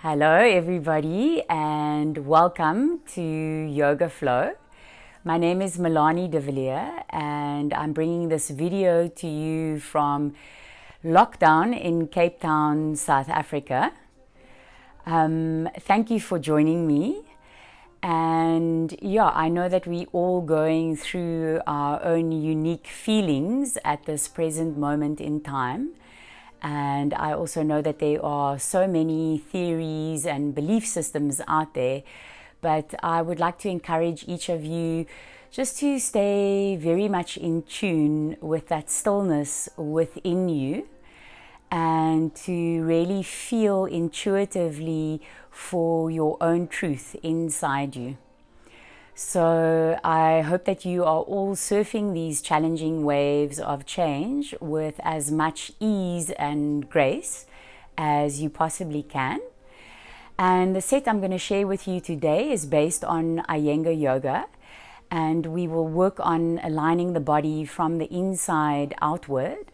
Hello everybody and welcome to Yoga Flow. My name is Melanie de Villiers and I'm bringing this video to you from lockdown in Cape Town, South Africa. Thank you for joining me. And I know that we all going through our own unique feelings at this present moment in time. And I also know that there are so many theories and belief systems out there, but I would like to encourage each of you just to stay very much in tune with that stillness within you and to really feel intuitively for your own truth inside you. So I hope that you are all surfing these challenging waves of change with as much ease and grace as you possibly can. And the set I'm going to share with you today is based on Iyengar Yoga, and we will work on aligning the body from the inside outward.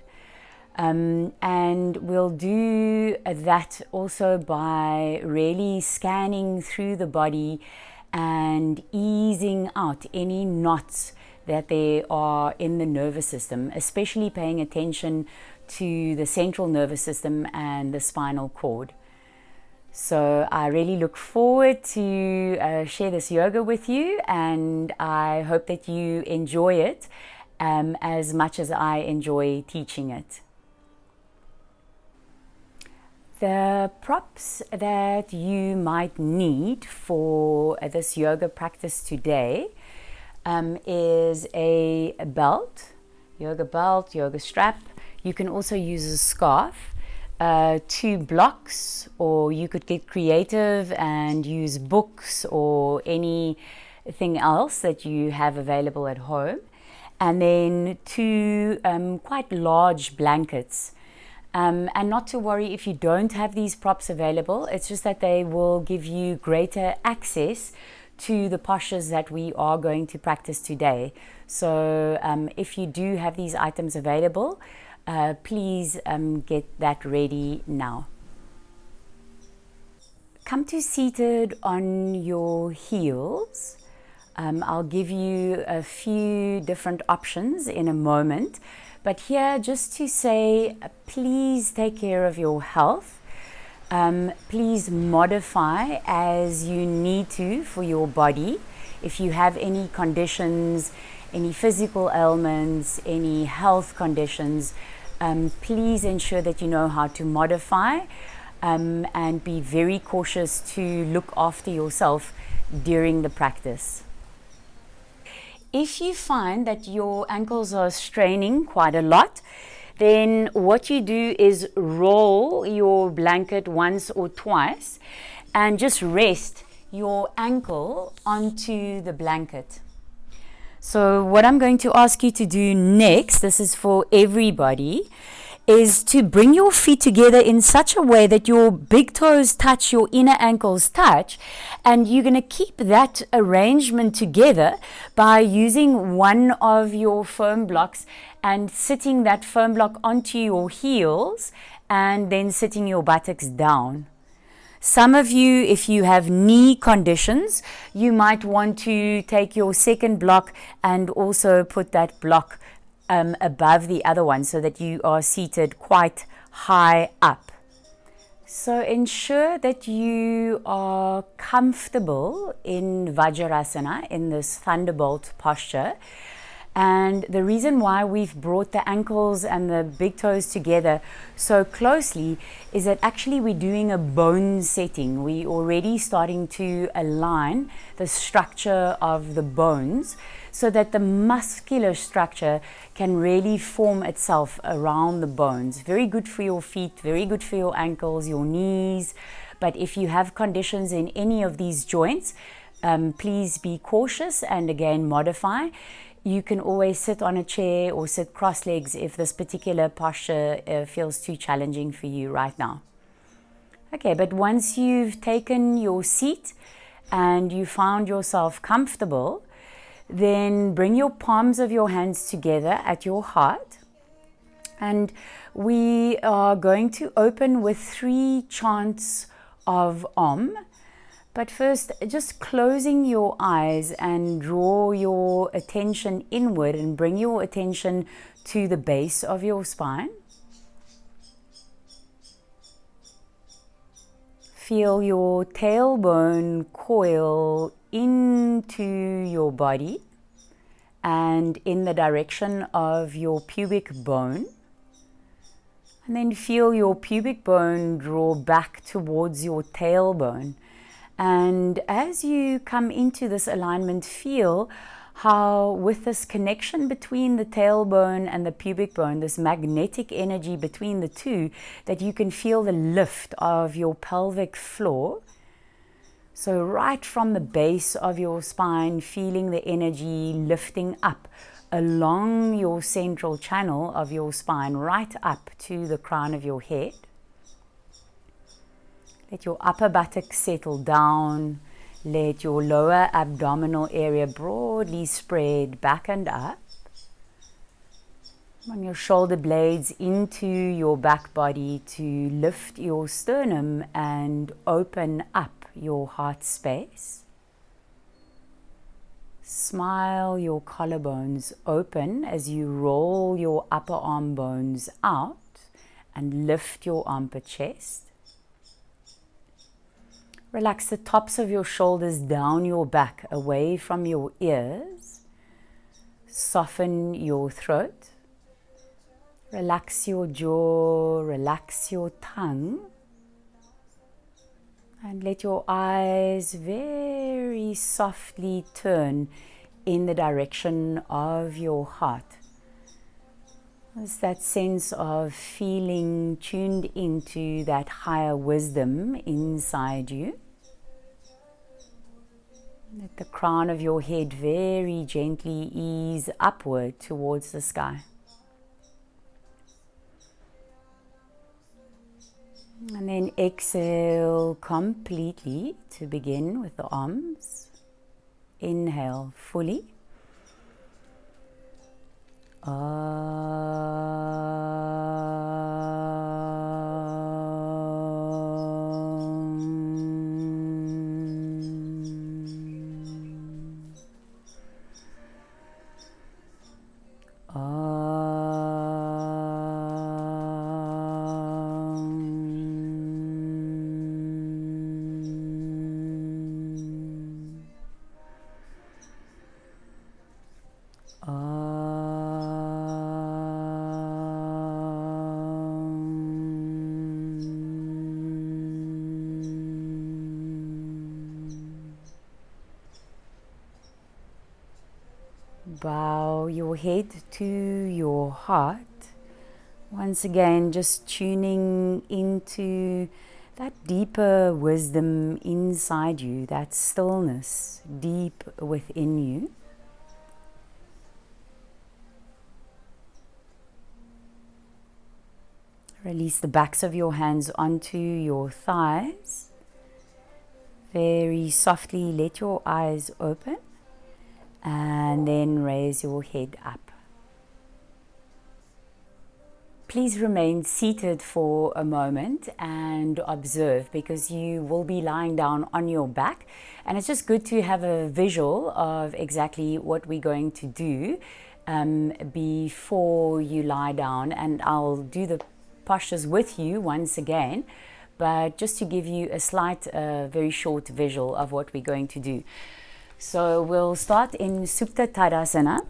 And we'll do that also by really scanning through the body and easing out any knots that there are in the nervous system, especially paying attention to the central nervous system and the spinal cord. So I really look forward to share this yoga with you, and I hope that you enjoy it as much as I enjoy teaching it. The props that you might need for this yoga practice today is a belt, yoga strap. You can also use a scarf, 2 blocks, or you could get creative and use books or anything else that you have available at home. And then 2 quite large blankets. And not to worry if you don't have these props available, it's just that they will give you greater access to the postures that we are going to practice today. So if you do have these items available, please get that ready now. Come to seated on your heels. I'll give you a few different options in a moment. But here, just to say, please take care of your health. Please modify as you need to for your body. If you have any conditions, any physical ailments, any health conditions, please ensure that you know how to modify and be very cautious to look after yourself during the practice. If you find that your ankles are straining quite a lot, then what you do is roll your blanket once or twice and just rest your ankle onto the blanket. So what I'm going to ask you to do next, this is for everybody, is to bring your feet together in such a way that your big toes touch, your inner ankles touch, and you're going to keep that arrangement together by using one of your foam blocks and sitting that foam block onto your heels and then sitting your buttocks down. Some of you, if you have knee conditions, you might want to take your second block and also put that block above the other one so that you are seated quite high up. So ensure that you are comfortable in Vajrasana, in this thunderbolt posture. And the reason why we've brought the ankles and the big toes together so closely is that actually we're doing a bone setting. We're already starting to align the structure of the bones so that the muscular structure can really form itself around the bones. Very good for your feet, very good for your ankles, your knees. But if you have conditions in any of these joints, please be cautious and again modify. You can always sit on a chair or sit cross legs if this particular posture feels too challenging for you right now. Okay, but once you've taken your seat and you found yourself comfortable, then bring your palms of your hands together at your heart. And we are going to open with 3 chants of Om. But first, just closing your eyes and draw your attention inward and bring your attention to the base of your spine. Feel your tailbone coil into your body and in the direction of your pubic bone. And then feel your pubic bone draw back towards your tailbone. And as you come into this alignment, feel how with this connection between the tailbone and the pubic bone, this magnetic energy between the two, that you can feel the lift of your pelvic floor. So right from the base of your spine, feeling the energy lifting up along your central channel of your spine, right up to the crown of your head. Let your upper buttocks settle down. Let your lower abdominal area broadly spread back and up. Bring your shoulder blades into your back body to lift your sternum and open up your heart space. Smile your collarbones open as you roll your upper arm bones out and lift your armpit chest. Relax the tops of your shoulders down your back, away from your ears. Soften your throat. Relax your jaw, relax your tongue. And let your eyes very softly turn in the direction of your heart. There's that sense of feeling tuned into that higher wisdom inside you. Let the crown of your head very gently ease upward towards the sky. And then exhale completely to begin with the arms. Inhale fully. Bow your head to your heart. Once again, just tuning into that deeper wisdom inside you, that stillness deep within you. Release the backs of your hands onto your thighs. Very softly let your eyes open. And then raise your head up. Please remain seated for a moment and observe, because you will be lying down on your back, and it's just good to have a visual of exactly what we're going to do before you lie down. And I'll do the postures with you once again, but just to give you a slight, very short visual of what we're going to do. So we'll start in Supta Tadasana,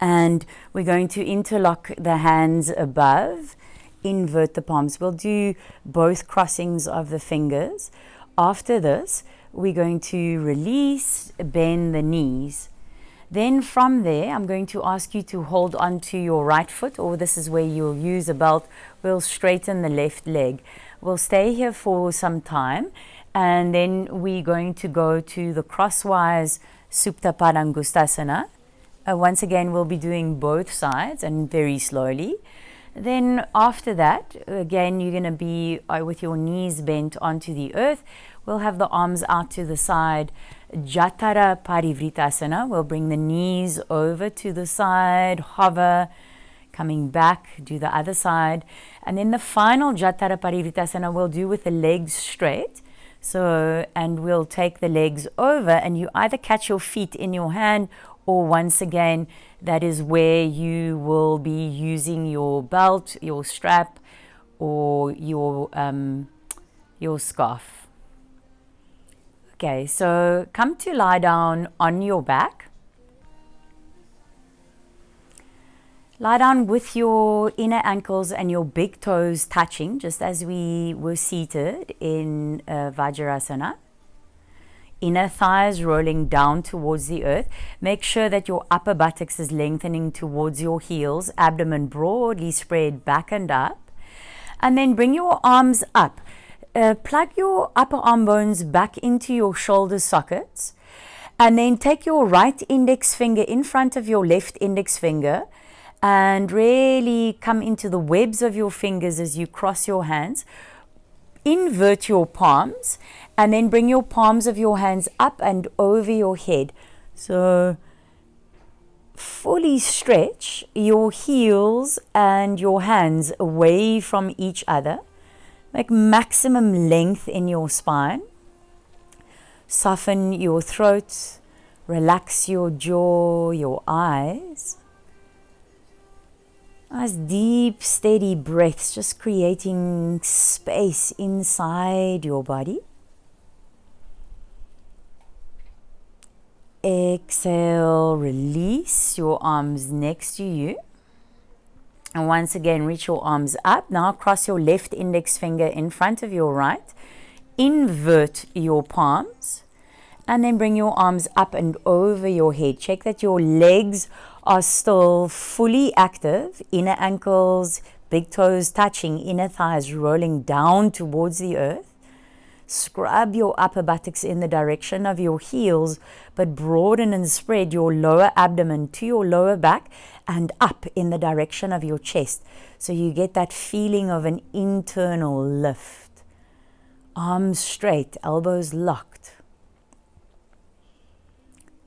and we're going to interlock the hands above, invert the palms. We'll do both crossings of the fingers. After this, we're going to release, bend the knees. Then from there, I'm going to ask you to hold on to your right foot, or this is where you'll use a belt. We'll straighten the left leg. We'll stay here for some time. And then we're going to go to the crosswise Supta Padangustasana. Once again, we'll be doing both sides and very slowly. Then after that, again, you're going to be with your knees bent onto the earth. We'll have the arms out to the side. Jatara Parivritasana. We'll bring the knees over to the side, hover. Coming back, do the other side. And then the final Jatara Parivirtasana we'll do with the legs straight. So, and we'll take the legs over, and you either catch your feet in your hand, or once again, that is where you will be using your belt, your strap, or your scarf. Okay, so come to lie down on your back. Lie down with your inner ankles and your big toes touching, just as we were seated in Vajrasana. Inner thighs rolling down towards the earth. Make sure that your upper buttocks is lengthening towards your heels, abdomen broadly spread back and up. And then bring your arms up. Plug your upper arm bones back into your shoulder sockets. And then take your right index finger in front of your left index finger, and really come into the webs of your fingers as you cross your hands. Invert your palms, and then bring your palms of your hands up and over your head. So fully stretch your heels and your hands away from each other. Make maximum length in your spine. Soften your throat. Relax your jaw, your eyes. Nice deep, steady breaths, just creating space inside your body. Exhale, release your arms next to you. And once again, reach your arms up. Now cross your left index finger in front of your right. Invert your palms. And then bring your arms up and over your head. Check that your legs are still fully active. Inner ankles, big toes touching, inner thighs rolling down towards the earth. Scrub your upper buttocks in the direction of your heels, but broaden and spread your lower abdomen to your lower back and up in the direction of your chest. So you get that feeling of an internal lift. Arms straight, elbows locked.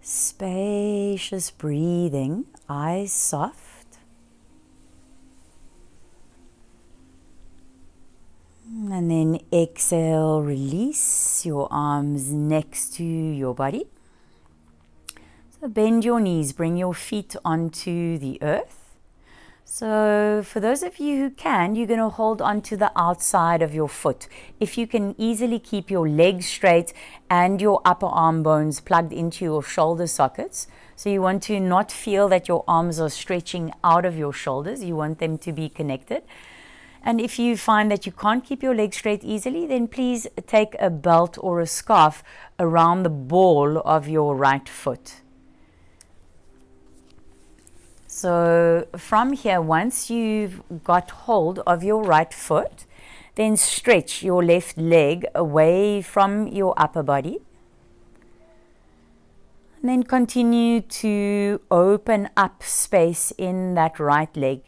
Spacious breathing, eyes soft. And then exhale, release your arms next to your body. So bend your knees, bring your feet onto the earth. So for those of you who can, you're going to hold on to the outside of your foot. If you can easily keep your legs straight and your upper arm bones plugged into your shoulder sockets. So you want to not feel that your arms are stretching out of your shoulders. You want them to be connected. And if you find that you can't keep your legs straight easily, then please take a belt or a scarf around the ball of your right foot. So from here, once you've got hold of your right foot, then stretch your left leg away from your upper body. And then continue to open up space in that right leg.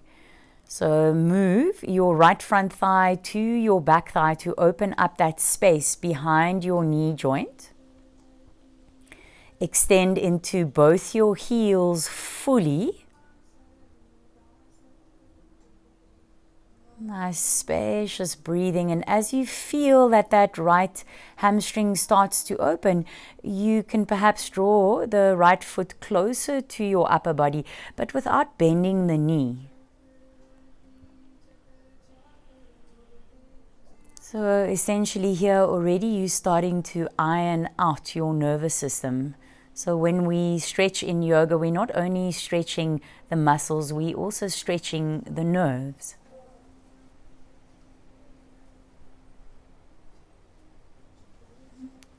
So move your right front thigh to your back thigh to open up that space behind your knee joint. Extend into both your heels fully. Nice spacious breathing, and as you feel that right hamstring starts to open, you can perhaps draw the right foot closer to your upper body, but without bending the knee. So essentially here already you're starting to iron out your nervous system. So when we stretch in yoga, we're not only stretching the muscles, we're also stretching the nerves.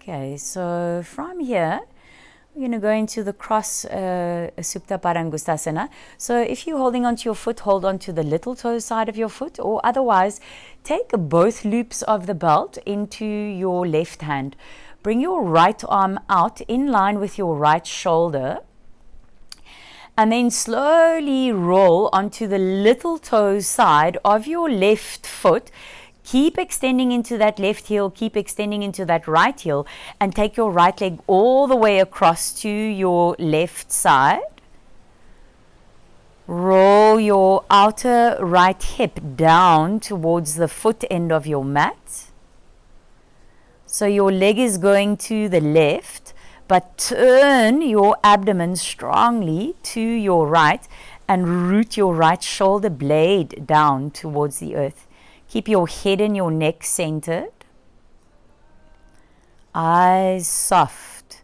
Okay, so from here, we're going to go into the cross Supta Padangusthasana. So if you're holding onto your foot, hold onto the little toe side of your foot, or otherwise, take both loops of the belt into your left hand. Bring your right arm out in line with your right shoulder, and then slowly roll onto the little toe side of your left foot. Keep extending into that left heel, keep extending into that right heel, and take your right leg all the way across to your left side. Roll your outer right hip down towards the foot end of your mat. So your leg is going to the left, but turn your abdomen strongly to your right and root your right shoulder blade down towards the earth. Keep your head and your neck centered. Eyes soft.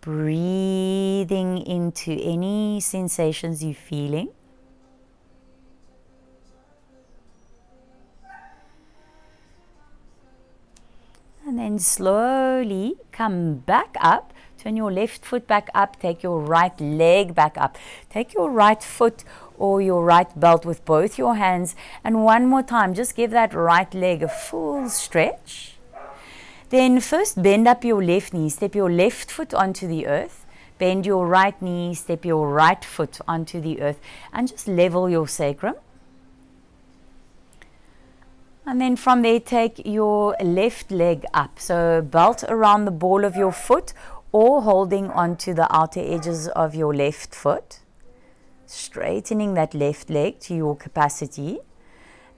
Breathing into any sensations you're feeling. And then slowly come back up. Turn your left foot back up. Take your right leg back up. Take your right foot or your right belt with both your hands. And one more time, just give that right leg a full stretch. Then first bend up your left knee. Step your left foot onto the earth. Bend your right knee. Step your right foot onto the earth. And just level your sacrum. And then from there, take your left leg up. So belt around the ball of your foot or holding onto the outer edges of your left foot. Straightening that left leg to your capacity.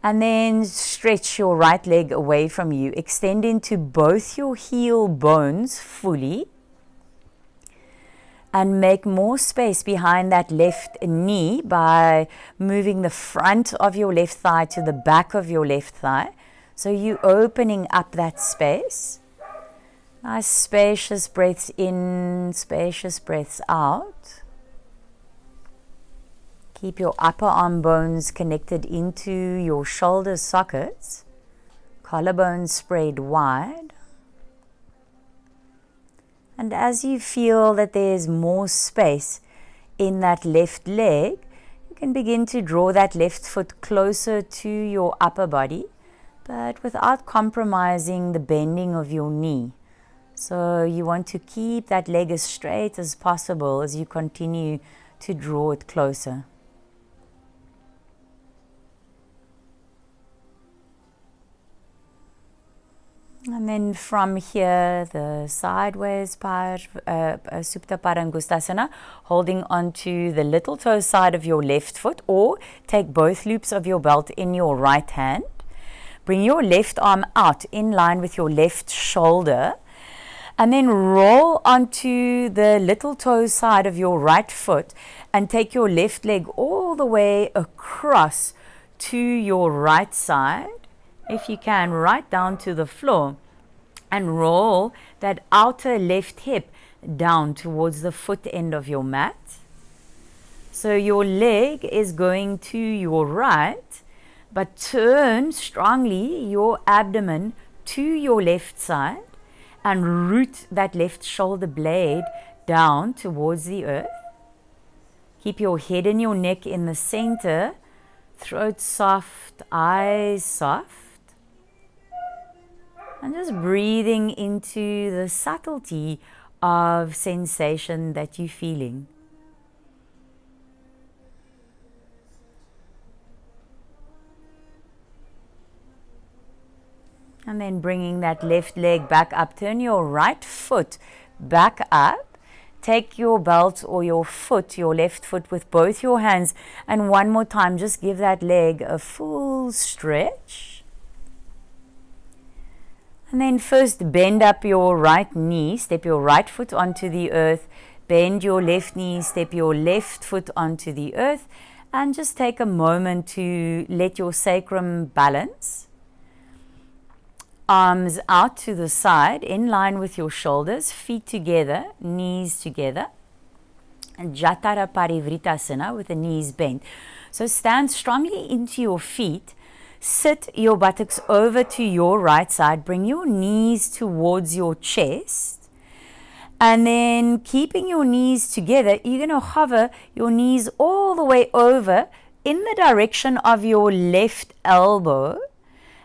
And then stretch your right leg away from you. Extend into both your heel bones fully. And make more space behind that left knee by moving the front of your left thigh to the back of your left thigh. So you opening up that space. Nice spacious breaths in, spacious breaths out. Keep your upper arm bones connected into your shoulder sockets. Collarbones spread wide. And as you feel that there's more space in that left leg, you can begin to draw that left foot closer to your upper body, but without compromising the bending of your knee. So you want to keep that leg as straight as possible as you continue to draw it closer. And then from here, the sideways Supta Padangusthasana, holding onto the little toe side of your left foot, or take both loops of your belt in your right hand. Bring your left arm out in line with your left shoulder, and then roll onto the little toe side of your right foot and take your left leg all the way across to your right side. If you can, right down to the floor, and roll that outer left hip down towards the foot end of your mat. So your leg is going to your right, but turn strongly your abdomen to your left side and root that left shoulder blade down towards the earth. Keep your head and your neck in the center, throat soft, eyes soft. And just breathing into the subtlety of sensation that you're feeling. And then bringing that left leg back up. Turn your right foot back up. Take your belt or your foot, your left foot, with both your hands. And one more time, just give that leg a full stretch. And then first bend up your right knee, step your right foot onto the earth, bend your left knee, step your left foot onto the earth, and just take a moment to let your sacrum balance. Arms out to the side, in line with your shoulders, feet together, knees together. And Jatara Parivritasana with the knees bent. So stand strongly into your feet. Sit your buttocks over to your right side. Bring your knees towards your chest. And then keeping your knees together, you're going to hover your knees all the way over in the direction of your left elbow.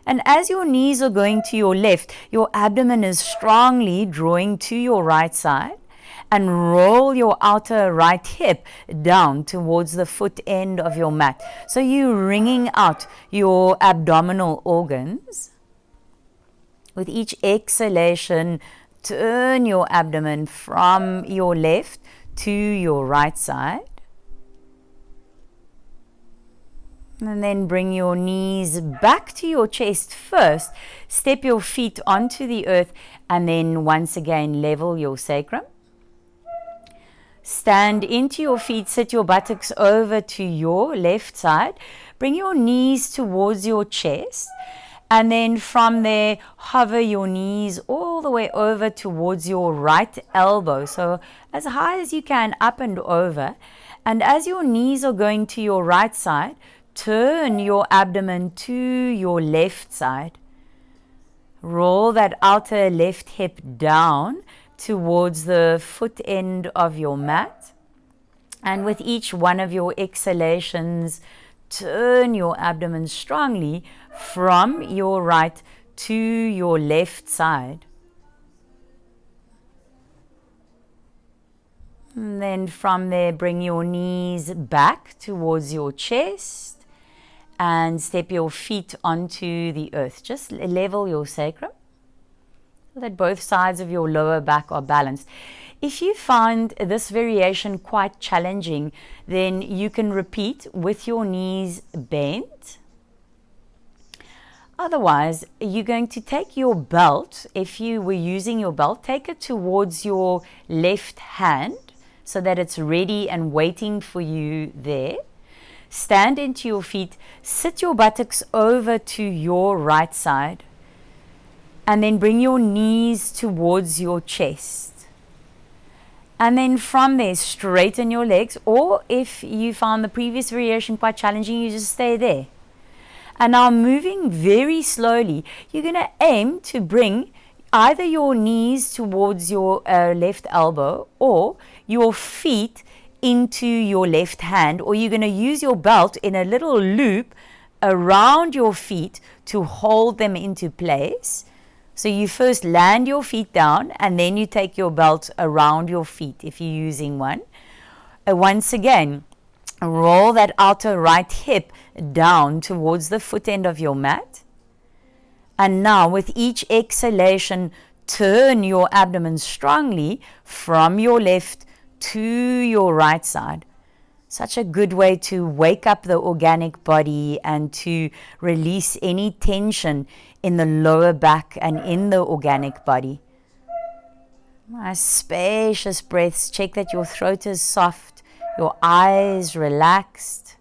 And as your knees are going to your left, your abdomen is strongly drawing to your right side. And roll your outer right hip down towards the foot end of your mat. So you're wringing out your abdominal organs. With each exhalation, turn your abdomen from your left to your right side. And then bring your knees back to your chest first. Step your feet onto the earth and then once again level your sacrum. Stand into your feet, sit your buttocks over to your left side. Bring your knees towards your chest. And then from there, hover your knees all the way over towards your right elbow. So as high as you can, up and over. And as your knees are going to your right side, turn your abdomen to your left side. Roll that outer left hip down towards the foot end of your mat. And with each one of your exhalations, turn your abdomen strongly from your right to your left side. And then from there, bring your knees back towards your chest and step your feet onto the earth. Just level your sacrum so that both sides of your lower back are balanced. If you find this variation quite challenging, then you can repeat with your knees bent. Otherwise, you're going to take your belt. If you were using your belt, take it towards your left hand so that it's ready and waiting for you there. Stand into your feet, sit your buttocks over to your right side, and then bring your knees towards your chest. And then from there, straighten your legs, or if you found the previous variation quite challenging, you just stay there. And now moving very slowly, you're going to aim to bring either your knees towards your left elbow or your feet into your left hand, or you're going to use your belt in a little loop around your feet to hold them into place. So you first land your feet down and then you take your belt around your feet if you're using one. Once again, roll that outer right hip down towards the foot end of your mat. And now with each exhalation, turn your abdomen strongly from your left to your right side. Such a good way to wake up the organic body and to release any tension in the lower back and in the organic body. Nice spacious breaths. Check that your throat is soft, your eyes relaxed.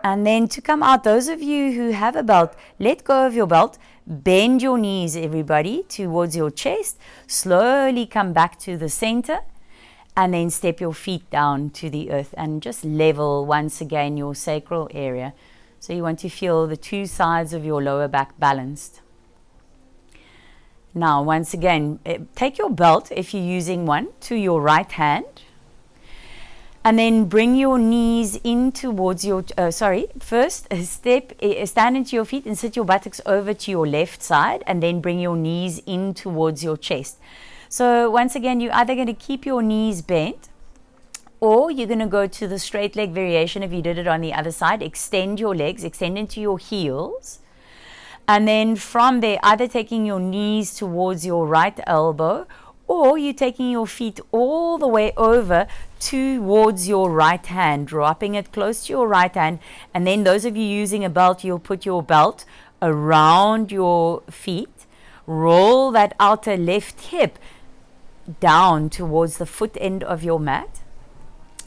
And then to come out, those of you who have a belt, let go of your belt. Bend your knees, everybody, towards your chest. Slowly come back to the center. And then step your feet down to the earth and just level once again your sacral area. So you want to feel the two sides of your lower back balanced. Now, once again, take your belt, if you're using one, to your right hand. And then bring your knees in towards your, first stand into your feet and sit your buttocks over to your left side, and then bring your knees in towards your chest. So once again, you're either going to keep your knees bent, or you're going to go to the straight leg variation if you did it on the other side. Extend your legs, extend into your heels. And then from there, either taking your knees towards your right elbow, or you're taking your feet all the way over towards your right hand, dropping it close to your right hand. And then those of you using a belt, you'll put your belt around your feet. Roll that outer left hip down towards the foot end of your mat.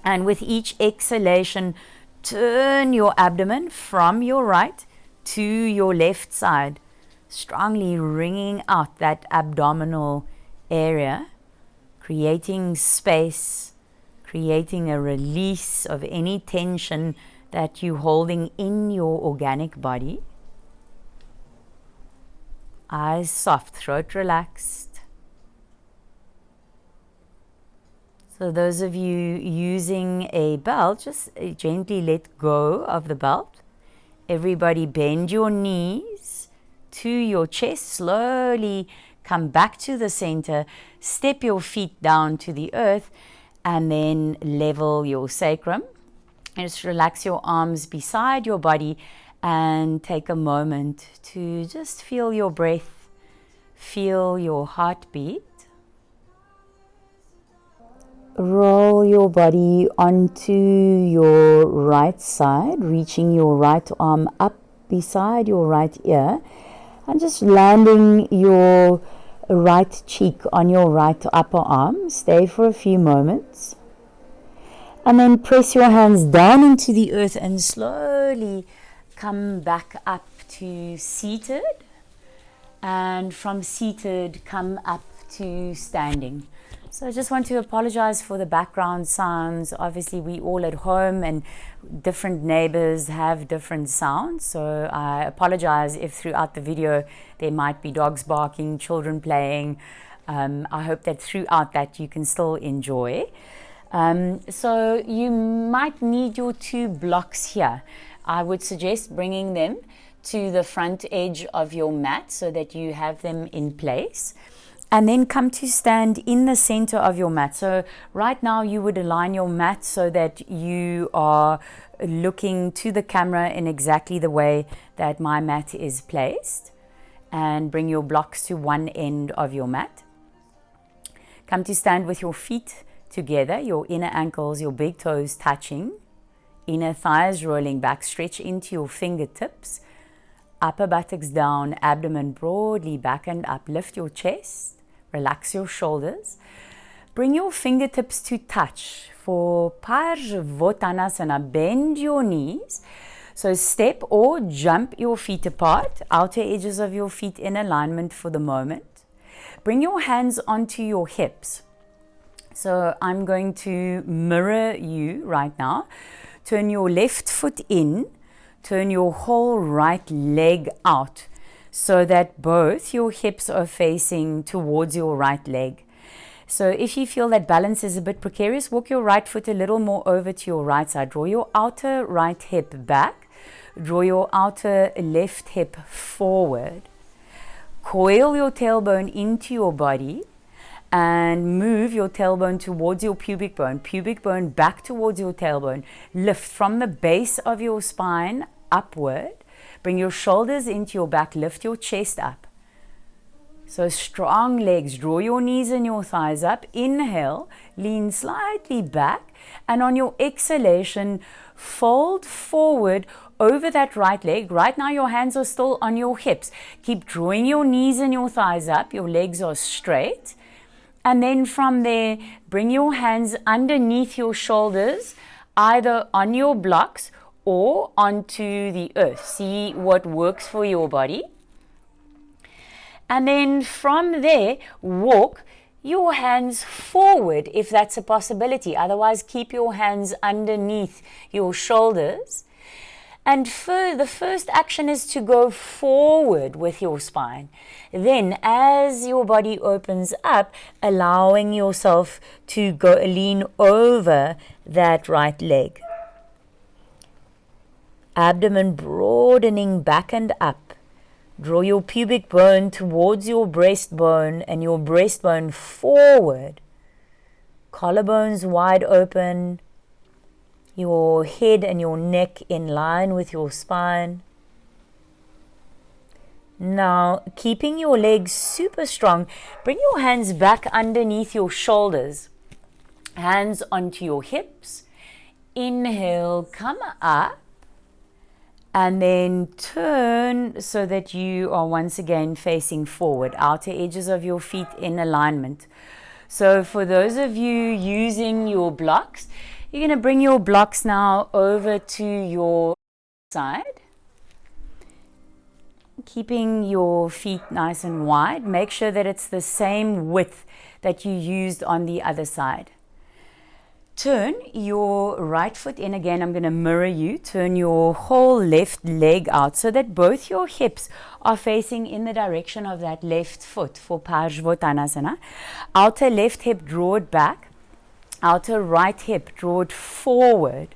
And with each exhalation, turn your abdomen from your right to your left side, strongly wringing out that abdominal area, creating space, creating a release of any tension that you're holding in your organic body. Eyes soft, throat relaxed. So those of you using a belt, just gently let go of the belt. Everybody bend your knees to your chest, slowly come back to the center, step your feet down to the earth, and then level your sacrum. And just relax your arms beside your body and take a moment to just feel your breath, feel your heartbeat. Roll your body onto your right side, reaching your right arm up beside your right ear, and just landing your right cheek on your right upper arm. Stay for a few moments. And then press your hands down into the earth and slowly come back up to seated. And from seated, come up to standing. So I just want to apologize for the background sounds. Obviously, we all at home and different neighbors have different sounds. So I apologize if throughout the video there might be dogs barking, children playing. I hope that throughout that you can still enjoy. So you might need your 2 blocks here. I would suggest bringing them to the front edge of your mat so that you have them in place. And then come to stand in the center of your mat. So right now you would align your mat so that you are looking to the camera in exactly the way that my mat is placed. And bring your blocks to one end of your mat. Come to stand with your feet together, your inner ankles, your big toes touching. Inner thighs rolling back, stretch into your fingertips. Upper buttocks down, abdomen broadly back and up. Lift your chest. Relax your shoulders. Bring your fingertips to touch for Parsvottanasana. Bend your knees. So step or jump your feet apart. Outer edges of your feet in alignment for the moment. Bring your hands onto your hips. So I'm going to mirror you right now. Turn your left foot in. Turn your whole right leg out, so that both your hips are facing towards your right leg. So if you feel that balance is a bit precarious, walk your right foot a little more over to your right side. Draw your outer right hip back. Draw your outer left hip forward. Coil your tailbone into your body and move your tailbone towards your pubic bone back towards your tailbone. Lift from the base of your spine upward. Bring your shoulders into your back, lift your chest up. So strong legs, draw your knees and your thighs up. Inhale, lean slightly back, and on your exhalation, fold forward over that right leg. Right now your hands are still on your hips. Keep drawing your knees and your thighs up, your legs are straight. And then from there, bring your hands underneath your shoulders, either on your blocks or onto the earth. See what works for your body. And then from there, walk your hands forward if that's a possibility. Otherwise, keep your hands underneath your shoulders. And the first action is to go forward with your spine. Then, as your body opens up, allowing yourself to go lean over that right leg. Abdomen broadening back and up. Draw your pubic bone towards your breastbone and your breastbone forward. Collarbones wide open. Your head and your neck in line with your spine. Now, keeping your legs super strong, bring your hands back underneath your shoulders. Hands onto your hips. Inhale, come up. And then turn so that you are once again facing forward. Outer edges of your feet in alignment. So for those of you using your blocks, you're going to bring your blocks now over to your side. Keeping your feet nice and wide. Make sure that it's the same width that you used on the other side. Turn your right foot in again. I'm going to mirror you. Turn your whole left leg out so that both your hips are facing in the direction of that left foot for Parsvottanasana. Outer left hip, draw it back. Outer right hip, draw it forward.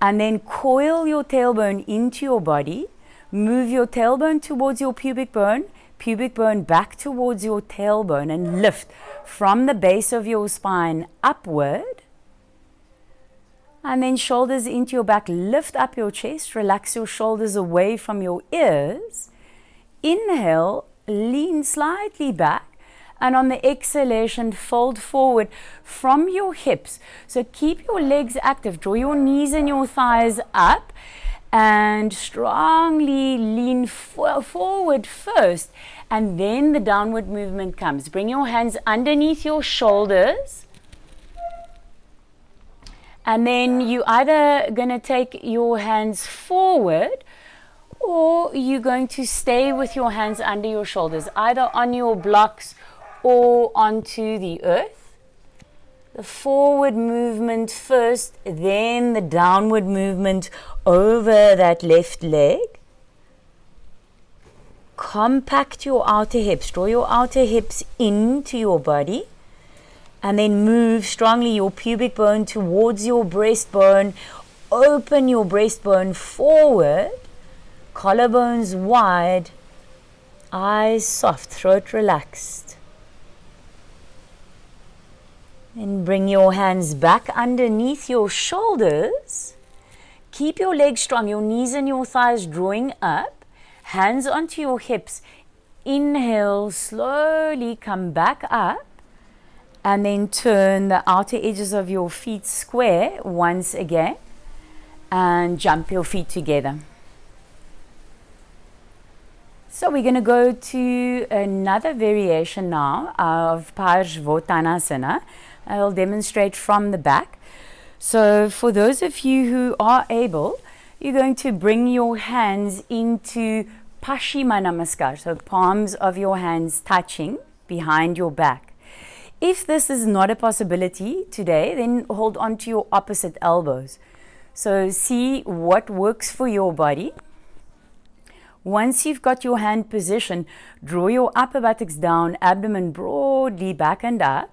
And then coil your tailbone into your body. Move your tailbone towards your pubic bone back towards your tailbone, and lift from the base of your spine upward. And then shoulders into your back, lift up your chest, relax your shoulders away from your ears. Inhale, lean slightly back, And on the exhalation, fold forward from your hips. So keep your legs active. Draw your knees and your thighs up and strongly lean forward first, and then the downward movement comes. Bring your hands underneath your shoulders, and then you either going to take your hands forward, or you're going to stay with your hands under your shoulders, either on your blocks or onto the earth. The forward movement first, then the downward movement over that left leg. Compact your outer hips. Draw your outer hips into your body. And then move strongly your pubic bone towards your breastbone. Open your breastbone forward. Collarbones wide. Eyes soft. Throat relaxed. And bring your hands back underneath your shoulders. Keep your legs strong, your knees and your thighs drawing up. Hands onto your hips. Inhale, slowly come back up. And then turn the outer edges of your feet square once again. And jump your feet together. So we're going to go to another variation now of Parsvottanasana. I'll demonstrate from the back. So for those of you who are able, you're going to bring your hands into Paschimottanasana, so palms of your hands touching behind your back. If this is not a possibility today, then hold on to your opposite elbows. So see what works for your body. Once you've got your hand position, draw your upper buttocks down, abdomen broadly back and up.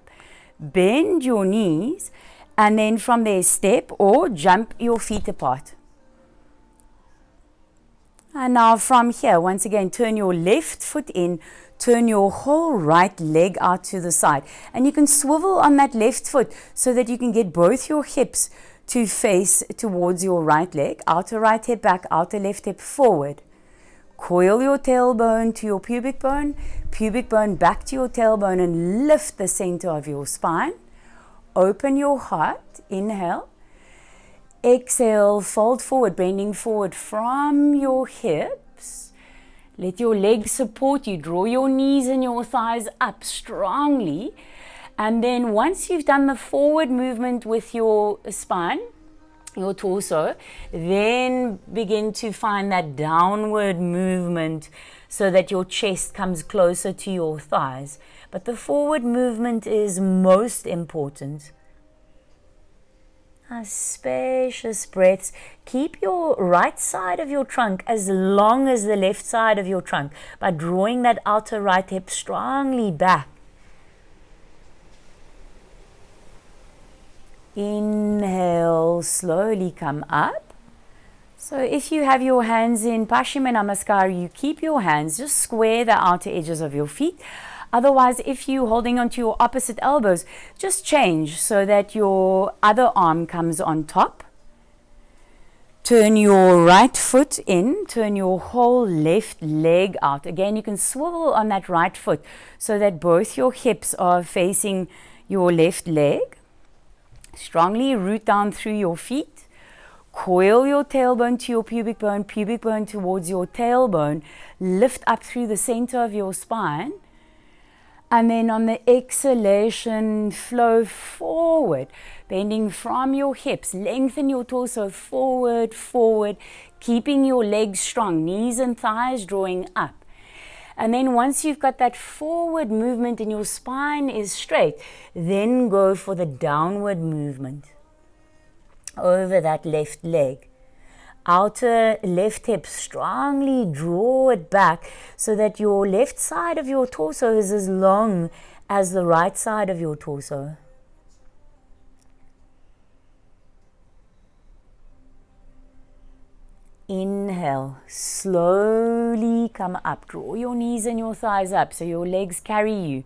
Bend your knees, and then from there step or jump your feet apart. And now from here, once again, turn your left foot in, turn your whole right leg out to the side. And you can swivel on that left foot so that you can get both your hips to face towards your right leg. Outer right hip back, outer left hip forward. Coil your tailbone to your pubic bone back to your tailbone, and lift the center of your spine. Open your heart, inhale. Exhale, fold forward, bending forward from your hips. Let your legs support you. Draw your knees and your thighs up strongly. And then once you've done the forward movement with your spine, your torso, then begin to find that downward movement so that your chest comes closer to your thighs. But the forward movement is most important. Spacious breaths. Keep your right side of your trunk as long as the left side of your trunk by drawing that outer right hip strongly back. Inhale, slowly come up. So if you have your hands in Paschimottanasana, you keep your hands, just square the outer edges of your feet. Otherwise, if you're holding onto your opposite elbows, just change so that your other arm comes on top. Turn your right foot in, turn your whole left leg out. Again, you can swivel on that right foot so that both your hips are facing your left leg. Strongly root down through your feet. Coil your tailbone to your pubic bone towards your tailbone. Lift up through the center of your spine. And then on the exhalation, flow forward, bending from your hips. Lengthen your torso forward, forward, keeping your legs strong, knees and thighs drawing up. And then once you've got that forward movement and your spine is straight, then go for the downward movement over that left leg. Outer left hip, strongly draw it back so that your left side of your torso is as long as the right side of your torso. Inhale, slowly come up. Draw your knees and your thighs up so your legs carry you.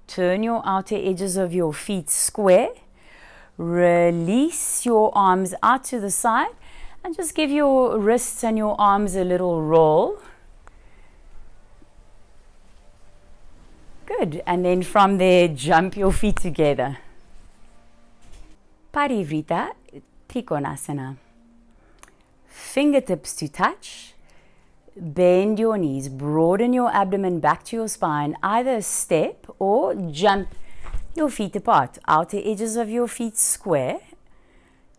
Turn your outer edges of your feet square. Release your arms out to the side and just give your wrists and your arms a little roll. Good. And then from there, jump your feet together. Parivrita Trikonasana. Fingertips to touch. Bend your knees. Broaden your abdomen back to your spine. Either step or jump your feet apart. Outer edges of your feet square.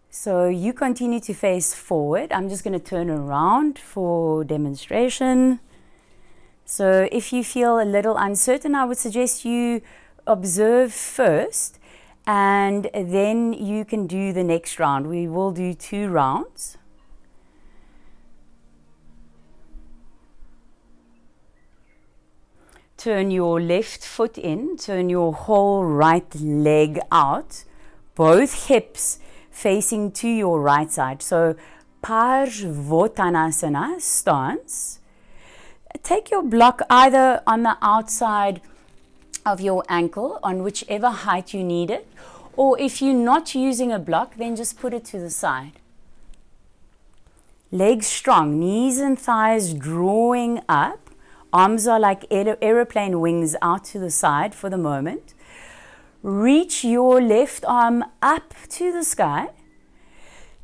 So you continue to face forward. I'm just going to turn around for demonstration. So if you feel a little uncertain, I would suggest you observe first and then you can do the next round. We will do 2 rounds. Turn your left foot in, turn your whole right leg out, both hips facing to your right side. So Parsvottanasana stance. Take your block either on the outside of your ankle, on whichever height you need it, or if you're not using a block, then just put it to the side. Legs strong, knees and thighs drawing up. Arms are like aeroplane wings out to the side for the moment. Reach your left arm up to the sky.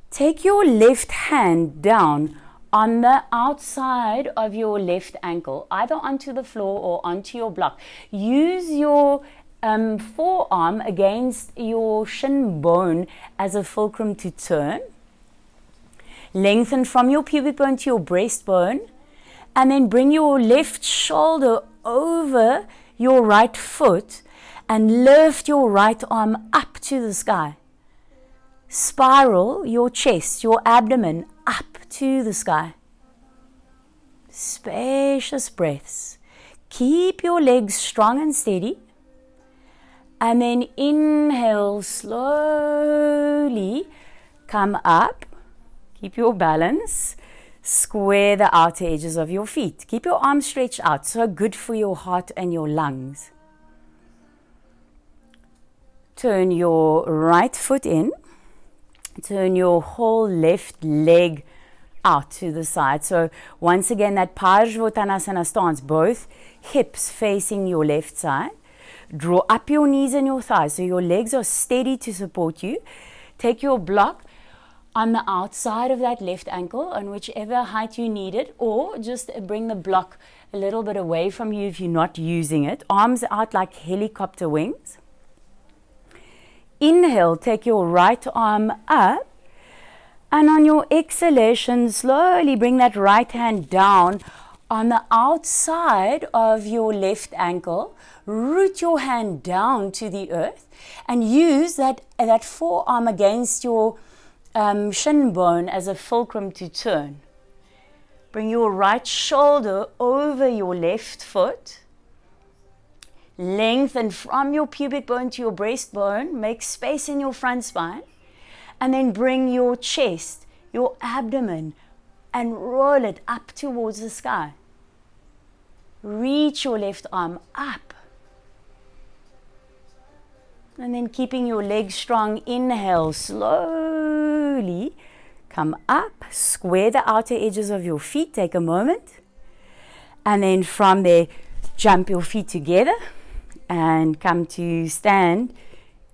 Take your left hand down on the outside of your left ankle, either onto the floor or onto your block. Use your forearm against your shin bone as a fulcrum to turn. Lengthen from your pubic bone to your breastbone, and then bring your left shoulder over your right foot and lift your right arm up to the sky. Spiral your chest, your abdomen up to the sky. Spacious breaths. Keep your legs strong and steady. And then inhale slowly. Come up. Keep your balance. Square the outer edges of your feet. Keep your arms stretched out. So good for your heart and your lungs. Turn your right foot in. Turn your whole left leg out to the side. So once again, that Parsvottanasana stance, both hips facing your left side. Draw up your knees and your thighs so your legs are steady to support you. Take your block on the outside of that left ankle on whichever height you need it, or just bring the block a little bit away from you if you're not using it. Arms out like helicopter wings. Inhale, take your right arm up, and on your exhalation, slowly bring that right hand down on the outside of your left ankle. Root your hand down to the earth and use that forearm against your shin bone as a fulcrum to turn. Bring your right shoulder over your left foot. Lengthen from your pubic bone to your breastbone. Make space in your front spine. And then bring your chest, your abdomen, and roll it up towards the sky. Reach your left arm up. And then keeping your legs strong, inhale slowly. Come up, square the outer edges of your feet. Take a moment. And then from there, jump your feet together. And come to stand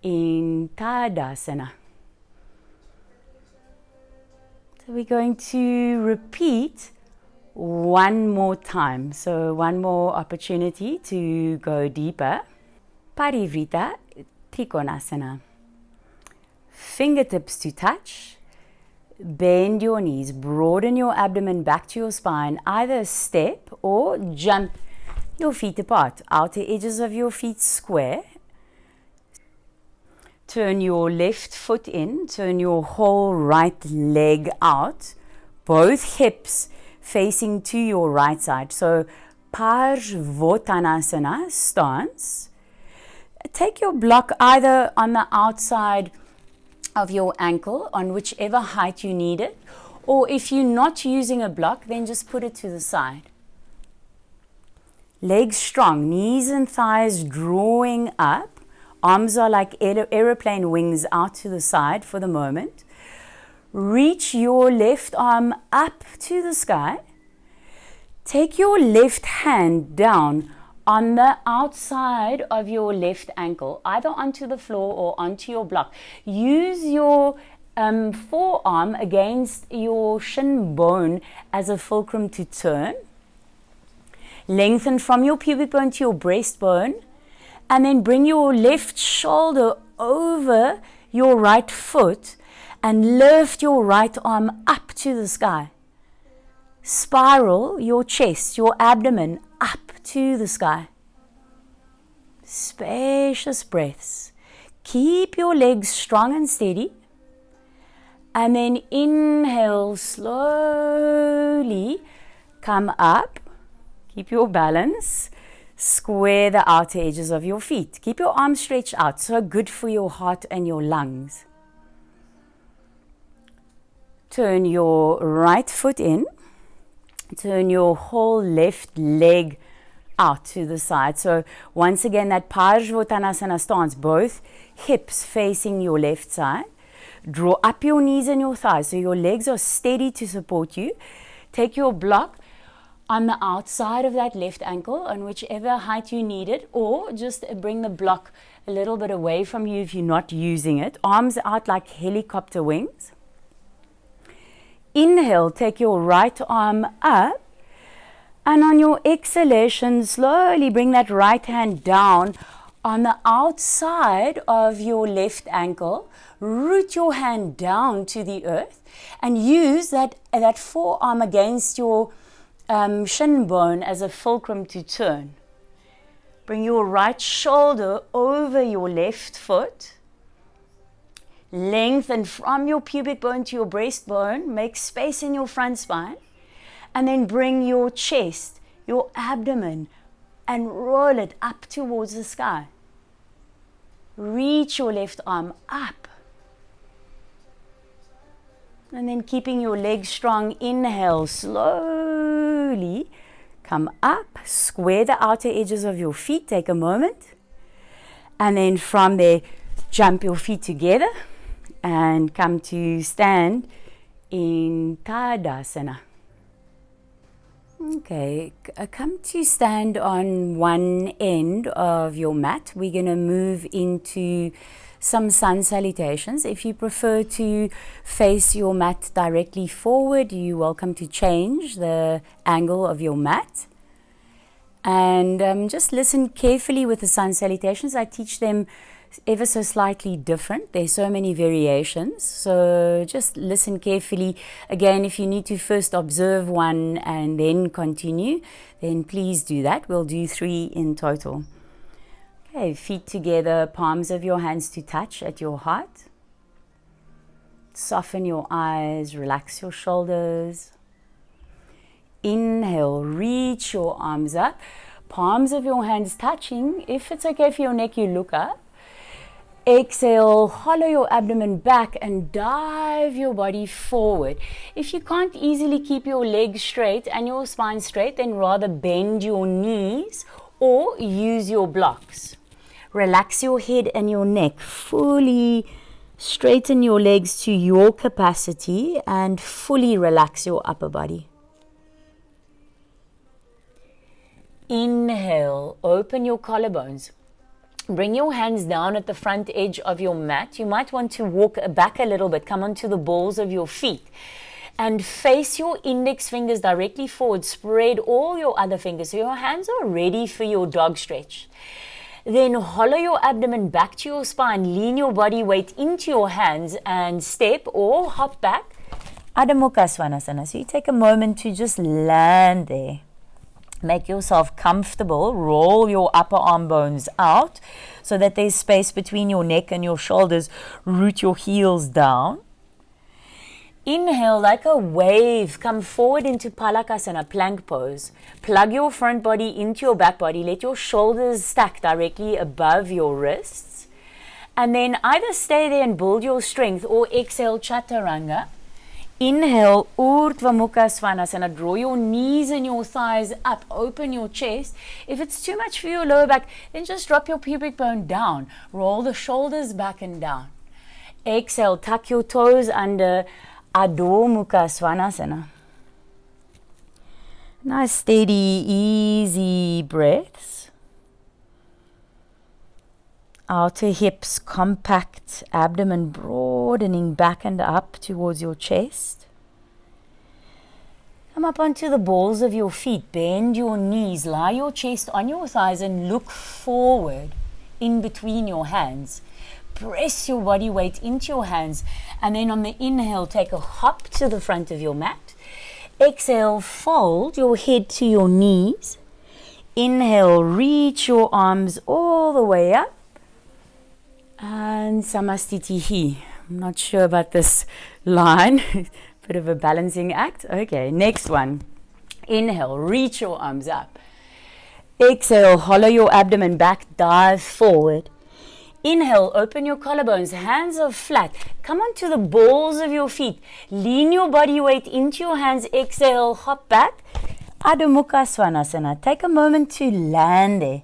in Tadasana. So we're going to repeat one more time. So one more opportunity to go deeper. Parivrita Trikonasana. Fingertips to touch. Bend your knees. Broaden your abdomen back to your spine. Either step or jump your feet apart. Outer edges of your feet square. Turn your left foot in. Turn your whole right leg out. Both hips facing to your right side. So Parsvottanasana stance. Take your block either on the outside of your ankle, on whichever height you need it, or if you're not using a block, then just put it to the side. Legs strong, knees and thighs drawing up. Arms are like aeroplane wings out to the side for the moment. Reach your left arm up to the sky. Take your left hand down on the outside of your left ankle, either onto the floor or onto your block. Use your forearm against your shin bone as a fulcrum to turn. Lengthen from your pubic bone to your breastbone, and then bring your left shoulder over your right foot and lift your right arm up to the sky. Spiral your chest, your abdomen up to the sky. Spacious breaths. Keep your legs strong and steady. And then inhale slowly, come up, keep your balance, square the outer edges of your feet. Keep your arms stretched out, so good for your heart and your lungs. Turn your right foot in. Turn your whole left leg out to the side. So once again, that Parsvottanasana stance, both hips facing your left side. Draw up your knees and your thighs so your legs are steady to support you. Take your block on the outside of that left ankle on whichever height you need it, or just bring the block a little bit away from you if you're not using it. Arms out like helicopter wings. Inhale, take your right arm up, and on your exhalation, slowly bring that right hand down on the outside of your left ankle. Root your hand down to the earth and use that forearm against your shin bone as a fulcrum to turn. Bring your right shoulder over your left foot. Lengthen from your pubic bone to your breastbone. Make space in your front spine. And then bring your chest, your abdomen, and roll it up towards the sky. Reach your left arm up. And then keeping your legs strong, inhale slowly. Come up, square the outer edges of your feet. Take a moment. And then from there, jump your feet together and come to stand in Tadasana. Okay, come to stand on one end of your mat. We're going to move into some sun salutations. If you prefer to face your mat directly forward, you're welcome to change the angle of your mat. And just listen carefully with the sun salutations. I teach them ever so slightly different. There's so many variations. So just listen carefully. Again, if you need to first observe one and then continue, then please do that. We'll do 3 in total. Okay, feet together, palms of your hands to touch at your heart. Soften your eyes, relax your shoulders. Inhale, reach your arms up. Palms of your hands touching. If it's okay for your neck, you look up. Exhale, hollow your abdomen back and dive your body forward. If you can't easily keep your legs straight and your spine straight, then rather bend your knees or use your blocks. Relax your head and your neck. Fully straighten your legs to your capacity and fully relax your upper body. Inhale, open your collarbones. Bring your hands down at the front edge of your mat. You might want to walk back a little bit. Come onto the balls of your feet. And face your index fingers directly forward. Spread all your other fingers so your hands are ready for your dog stretch. Then hollow your abdomen back to your spine. Lean your body weight into your hands and step or hop back. Adho Mukha Svanasana. So you take a moment to just land there. Make yourself comfortable. Roll your upper arm bones out so that there's space between your neck and your shoulders. Root your heels down. Inhale like a wave. Come forward into Palakasana, plank pose. Plug your front body into your back body. Let your shoulders stack directly above your wrists. And then either stay there and build your strength or exhale Chaturanga. Inhale, Urdhva Mukha Svanasana. Draw your knees and your thighs up. Open your chest. If it's too much for your lower back, then just drop your pubic bone down. Roll the shoulders back and down. Exhale, tuck your toes under Adho Mukha Svanasana. Nice, steady, easy breaths. Outer hips compact, abdomen broadening back and up towards your chest. Come up onto the balls of your feet, bend your knees, lie your chest on your thighs and look forward in between your hands. Press your body weight into your hands, and then on the inhale, take a hop to the front of your mat. Exhale, fold your head to your knees. Inhale, reach your arms all the way up. And Samastitihi. I'm not sure about this line. Bit of a balancing act. Okay, next one. Inhale, reach your arms up. Exhale, hollow your abdomen back, dive forward. Inhale, open your collarbones, hands are flat. Come onto the balls of your feet. Lean your body weight into your hands. Exhale, hop back. Adho Mukha Svanasana. Take a moment to land there.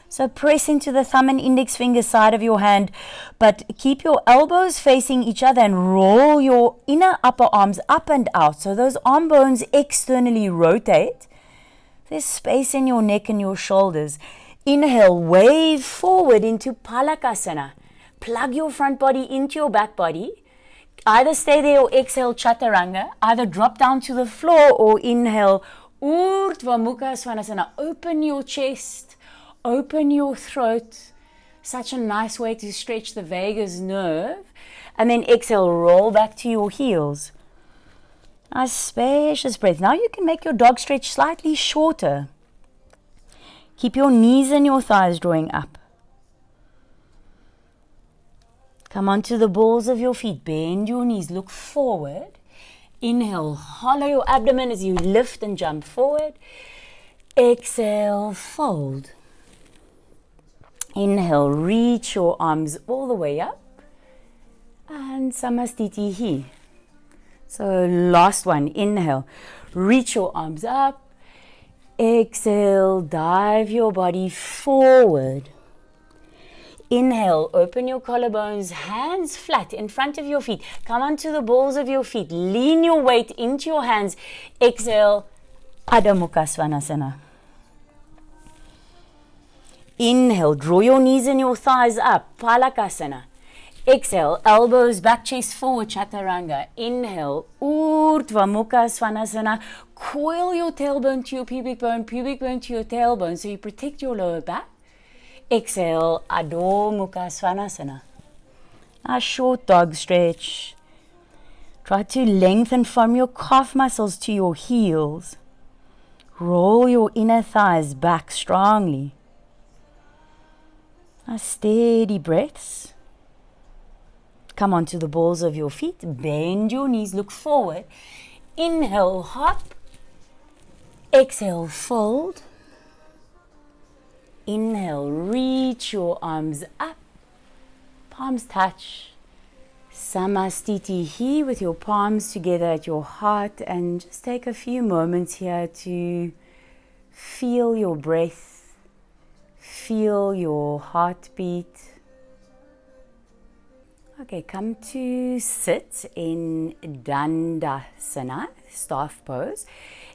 So press into the thumb and index finger side of your hand, but keep your elbows facing each other and roll your inner upper arms up and out. So those arm bones externally rotate. There's space in your neck and your shoulders. Inhale, wave forward into Palakasana. Plug your front body into your back body. Either stay there or exhale Chaturanga. Either drop down to the floor or inhale Urdhva Mukha Svanasana. Open your chest. Open your throat. Such a nice way to stretch the vagus nerve. And then exhale, roll back to your heels. Nice spacious breath. Now you can make your dog stretch slightly shorter. Keep your knees and your thighs drawing up. Come onto the balls of your feet. Bend your knees. Look forward. Inhale, hollow your abdomen as you lift and jump forward. Exhale, fold. Inhale, reach your arms all the way up. And Samastitihi. So last one, inhale, reach your arms up. Exhale, dive your body forward. Inhale, open your collarbones, hands flat in front of your feet. Come onto the balls of your feet. Lean your weight into your hands. Exhale, Adho Mukha Svanasana. Inhale, draw your knees and your thighs up, Palakasana. Exhale, elbows back, chest forward, Chaturanga. Inhale, Urdhva Mukha Svanasana. Coil your tailbone to your pubic bone to your tailbone so you protect your lower back. Exhale, Adho Mukha Svanasana. A short dog stretch. Try to lengthen from your calf muscles to your heels. Roll your inner thighs back strongly. Steady breaths. Come onto the balls of your feet. Bend your knees. Look forward. Inhale, hop. Exhale, fold. Inhale, reach your arms up. Palms touch. Samastitihi with your palms together at your heart. And just take a few moments here to feel your breath. Feel your heartbeat. Okay, come to sit in Dandasana, staff pose.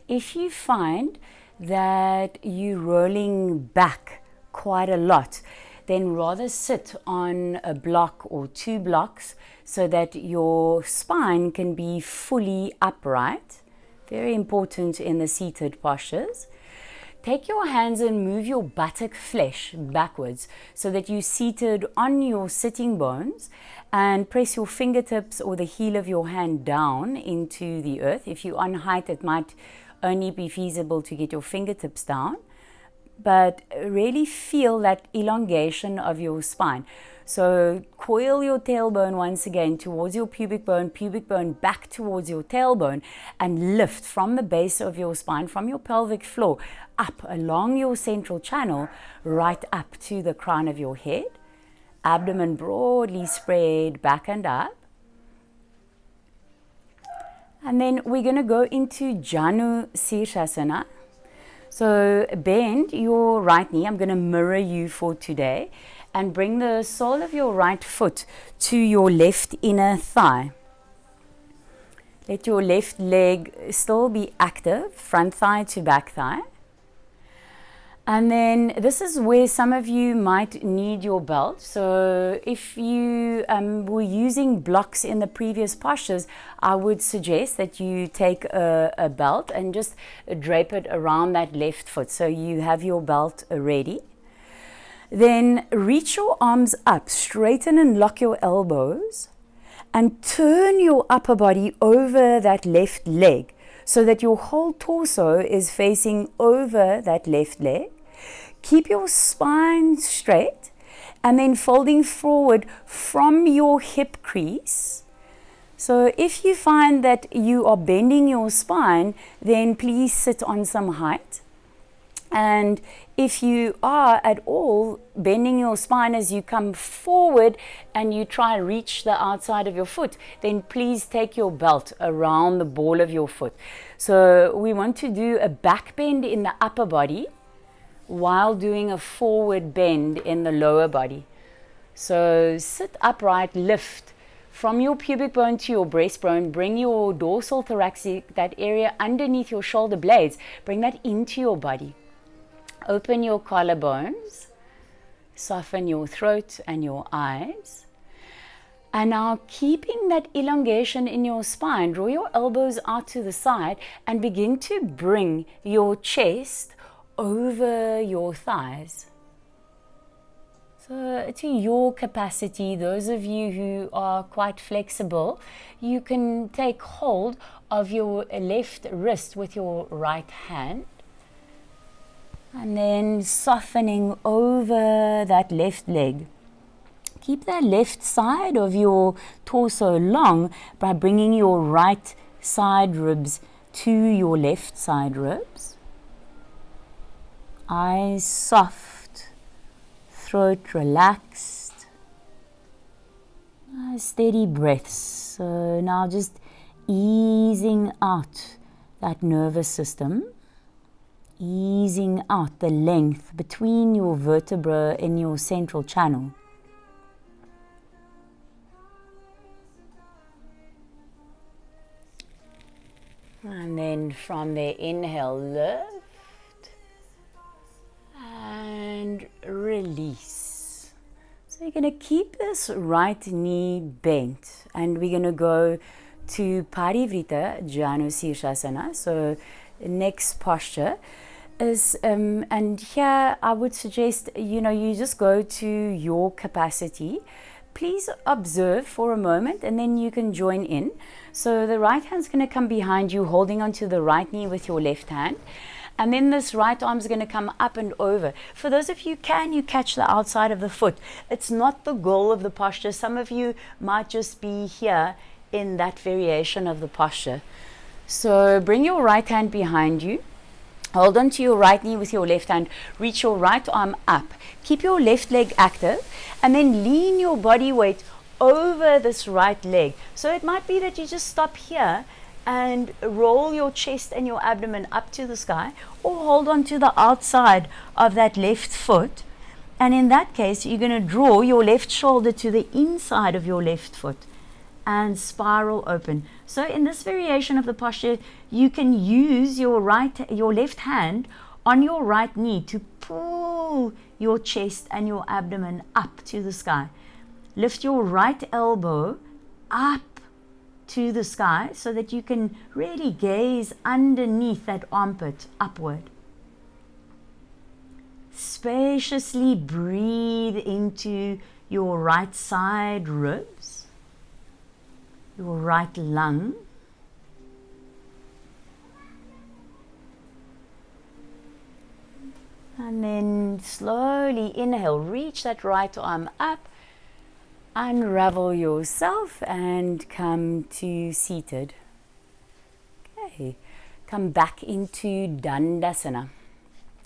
If you find that you're rolling back quite a lot, then rather sit on a block or 2 blocks so that your spine can be fully upright. Very important in the seated postures. Take your hands and move your buttock flesh backwards so that you're seated on your sitting bones, and press your fingertips or the heel of your hand down into the earth. If you're on height, it might only be feasible to get your fingertips down, but really feel that elongation of your spine. So coil your tailbone once again towards your pubic bone back towards your tailbone, and lift from the base of your spine, from your pelvic floor, up along your central channel, right up to the crown of your head. Abdomen broadly spread back and up. And then we're going to go into Janu Sirsasana. So bend your right knee. I'm going to mirror you for today. And bring the sole of your right foot to your left inner thigh. Let your left leg still be active, front thigh to back thigh. And then this is where some of you might need your belt. So if you were using blocks in the previous postures, I would suggest that you take a belt and just drape it around that left foot so you have your belt ready. Then reach your arms up, straighten and lock your elbows, and turn your upper body over that left leg so that your whole torso is facing over that left leg. Keep your spine straight and then folding forward from your hip crease. So if you find that you are bending your spine, then please sit on some height. And if you are at all bending your spine as you come forward and you try to reach the outside of your foot, then please take your belt around the ball of your foot. So we want to do a back bend in the upper body while doing a forward bend in the lower body. So sit upright, lift from your pubic bone to your breastbone, bring your dorsal thoracic, that area underneath your shoulder blades, bring that into your body. Open your collarbones, soften your throat and your eyes. And now keeping that elongation in your spine, draw your elbows out to the side and begin to bring your chest over your thighs. So to your capacity, those of you who are quite flexible, you can take hold of your left wrist with your right hand. And then softening over that left leg. Keep that left side of your torso long by bringing your right side ribs to your left side ribs. Eyes soft, throat relaxed. Steady breaths. So now just easing out that nervous system. Easing out the length between your vertebrae in your central channel. And then from there, inhale, lift and release. So you're going to keep this right knee bent and we're going to go to Parivrita Janu Sirsasana. So next posture is, and here I would suggest, you just go to your capacity. Please observe for a moment and then you can join in. So the right hand's going to come behind you, holding onto the right knee with your left hand. And then this right arm is going to come up and over. For those of you, can you catch the outside of the foot? It's not the goal of the posture. Some of you might just be here in that variation of the posture. So bring your right hand behind you. Hold on to your right knee with your left hand. Reach your right arm up. Keep your left leg active and then lean your body weight over this right leg. So it might be that you just stop here and roll your chest and your abdomen up to the sky, or hold on to the outside of that left foot. And in that case, you're going to draw your left shoulder to the inside of your left foot and spiral open. So in this variation of the posture, you can use your left hand on your right knee to pull your chest and your abdomen up to the sky. Lift your right elbow up to the sky so that you can really gaze underneath that armpit upward. Spaciously breathe into your right side ribs, your right lung. And then slowly inhale, reach that right arm up, unravel yourself and come to seated. Okay, come back into Dandasana.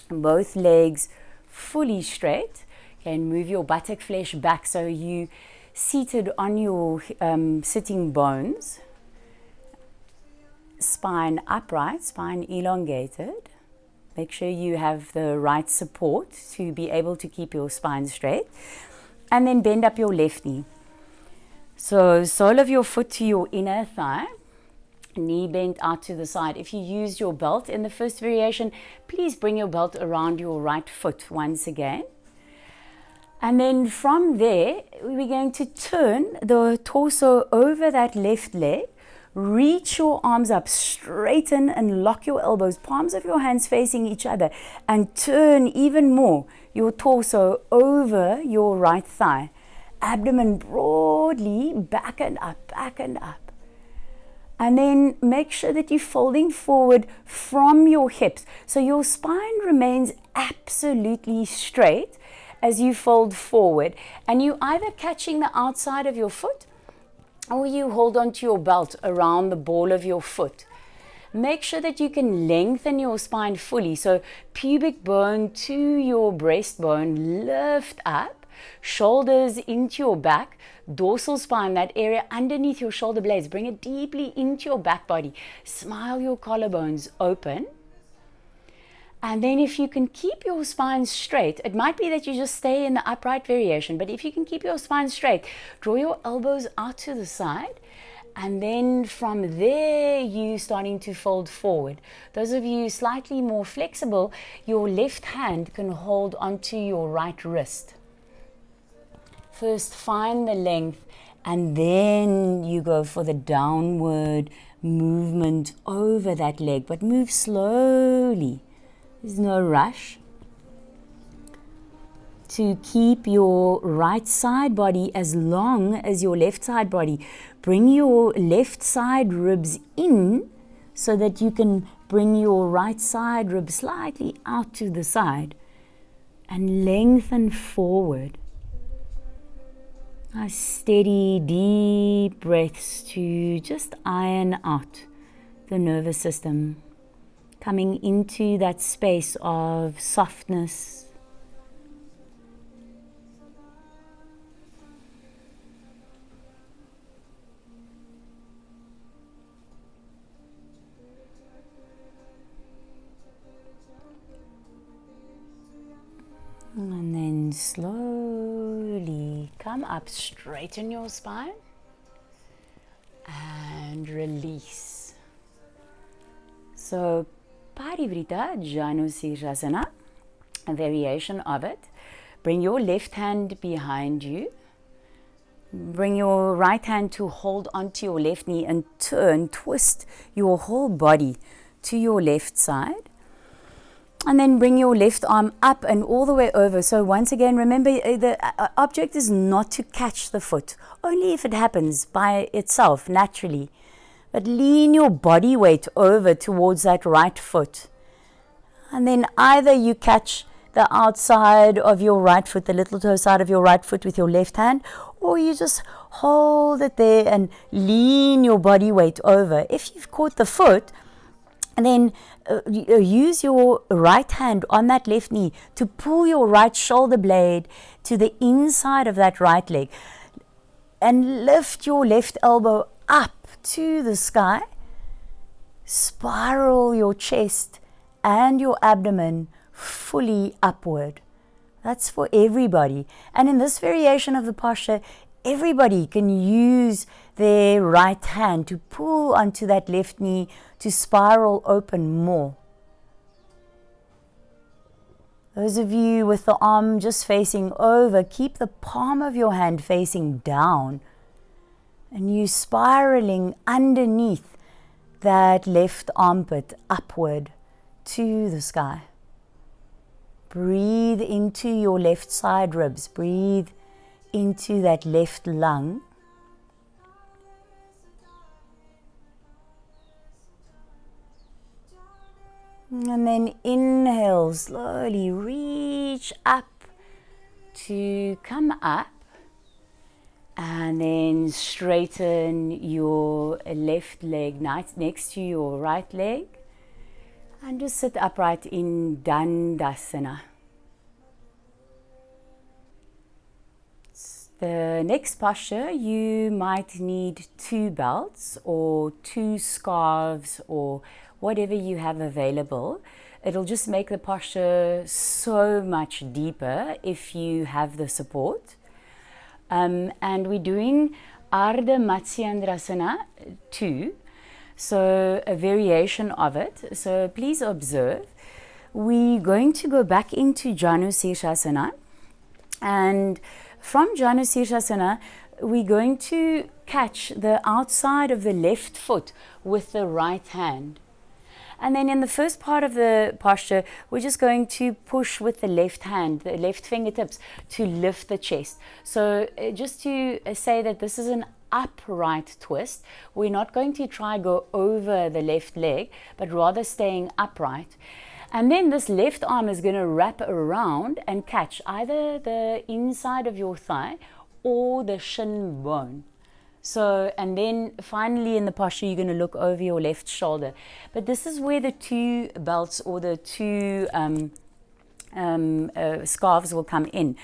Both legs fully straight. Okay, and move your buttock flesh back so you seated on your sitting bones. Spine upright, spine elongated. Make sure you have the right support to be able to keep your spine straight. And then bend up your left knee. So sole of your foot to your inner thigh. knee bent out to the side. If you used your belt in the first variation, please bring your belt around your right foot once again. And then from there, we're going to turn the torso over that left leg. Reach your arms up, straighten and lock your elbows, palms of your hands facing each other, and turn even more your torso over your right thigh. Abdomen broadly back and up, back and up. And then make sure that you're folding forward from your hips. So your spine remains absolutely straight as you fold forward. And you either catching the outside of your foot or you hold onto your belt around the ball of your foot. Make sure that you can lengthen your spine fully. So pubic bone to your breastbone, lift up, shoulders into your back, dorsal spine, that area underneath your shoulder blades, bring it deeply into your back body. Smile your collarbones open. And then if you can keep your spine straight, it might be that you just stay in the upright variation, but if you can keep your spine straight, draw your elbows out to the side, and then from there you starting to fold forward. Those of you slightly more flexible, your left hand can hold onto your right wrist. First find the length, and then you go for the downward movement over that leg, but move slowly. There's no rush. To keep your right side body as long as your left side body. Bring your left side ribs in so that you can bring your right side rib slightly out to the side and lengthen forward. Nice steady, deep breaths to just iron out the nervous system. Coming into that space of softness. And then slowly come up, straighten your spine and release. So Parivrtta Janusirsasana, a variation of it. Bring your left hand behind you. Bring your right hand to hold onto your left knee and turn, twist your whole body to your left side. And then bring your left arm up and all the way over. So once again, remember the object is not to catch the foot, only if it happens by itself, naturally. But lean your body weight over towards that right foot. And then either you catch the outside of your right foot, the little toe side of your right foot with your left hand, or you just hold it there and lean your body weight over. If you've caught the foot, and then use your right hand on that left knee to pull your right shoulder blade to the inside of that right leg. And lift your left elbow up to the sky. Spiral your chest and your abdomen fully upward. That's for everybody. And in this variation of the posture, everybody can use their right hand to pull onto that left knee to spiral open more. Those of you with the arm just facing over, keep the palm of your hand facing down. And you spiraling underneath that left armpit upward to the sky. Breathe into your left side ribs. Breathe into that left lung. And then inhale, slowly reach up to come up. And then straighten your left leg next to your right leg. And just sit upright in Dandasana. The next posture, you might need 2 belts or 2 scarves or whatever you have available. It'll just make the posture so much deeper if you have the support. And we're doing Ardha Matsyendrasana 2. so a variation of it. So please observe. We're going to go back into Janu Sirsasana, and from Janu Sirsasana, we're going to catch the outside of the left foot with the right hand. And then in the first part of the posture, we're just going to push with the left hand, the left fingertips, to lift the chest. So just to say that this is an upright twist. We're not going to try go over the left leg, but rather staying upright. And then this left arm is going to wrap around and catch either the inside of your thigh or the shin bone. So, and then finally in the posture, you're going to look over your left shoulder. But this is where the two belts or the two scarves will come in.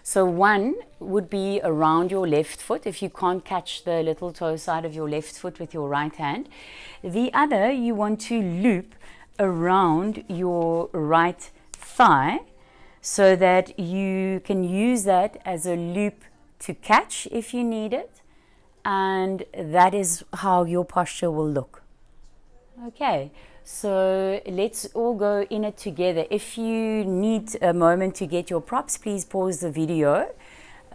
So one would be around your left foot if you can't catch the little toe side of your left foot with your right hand. The other, you want to loop around your right thigh so that you can use that as a loop to catch if you need it. And that is how your posture will look. Okay, so let's all go in it together. If you need a moment to get your props, please pause the video.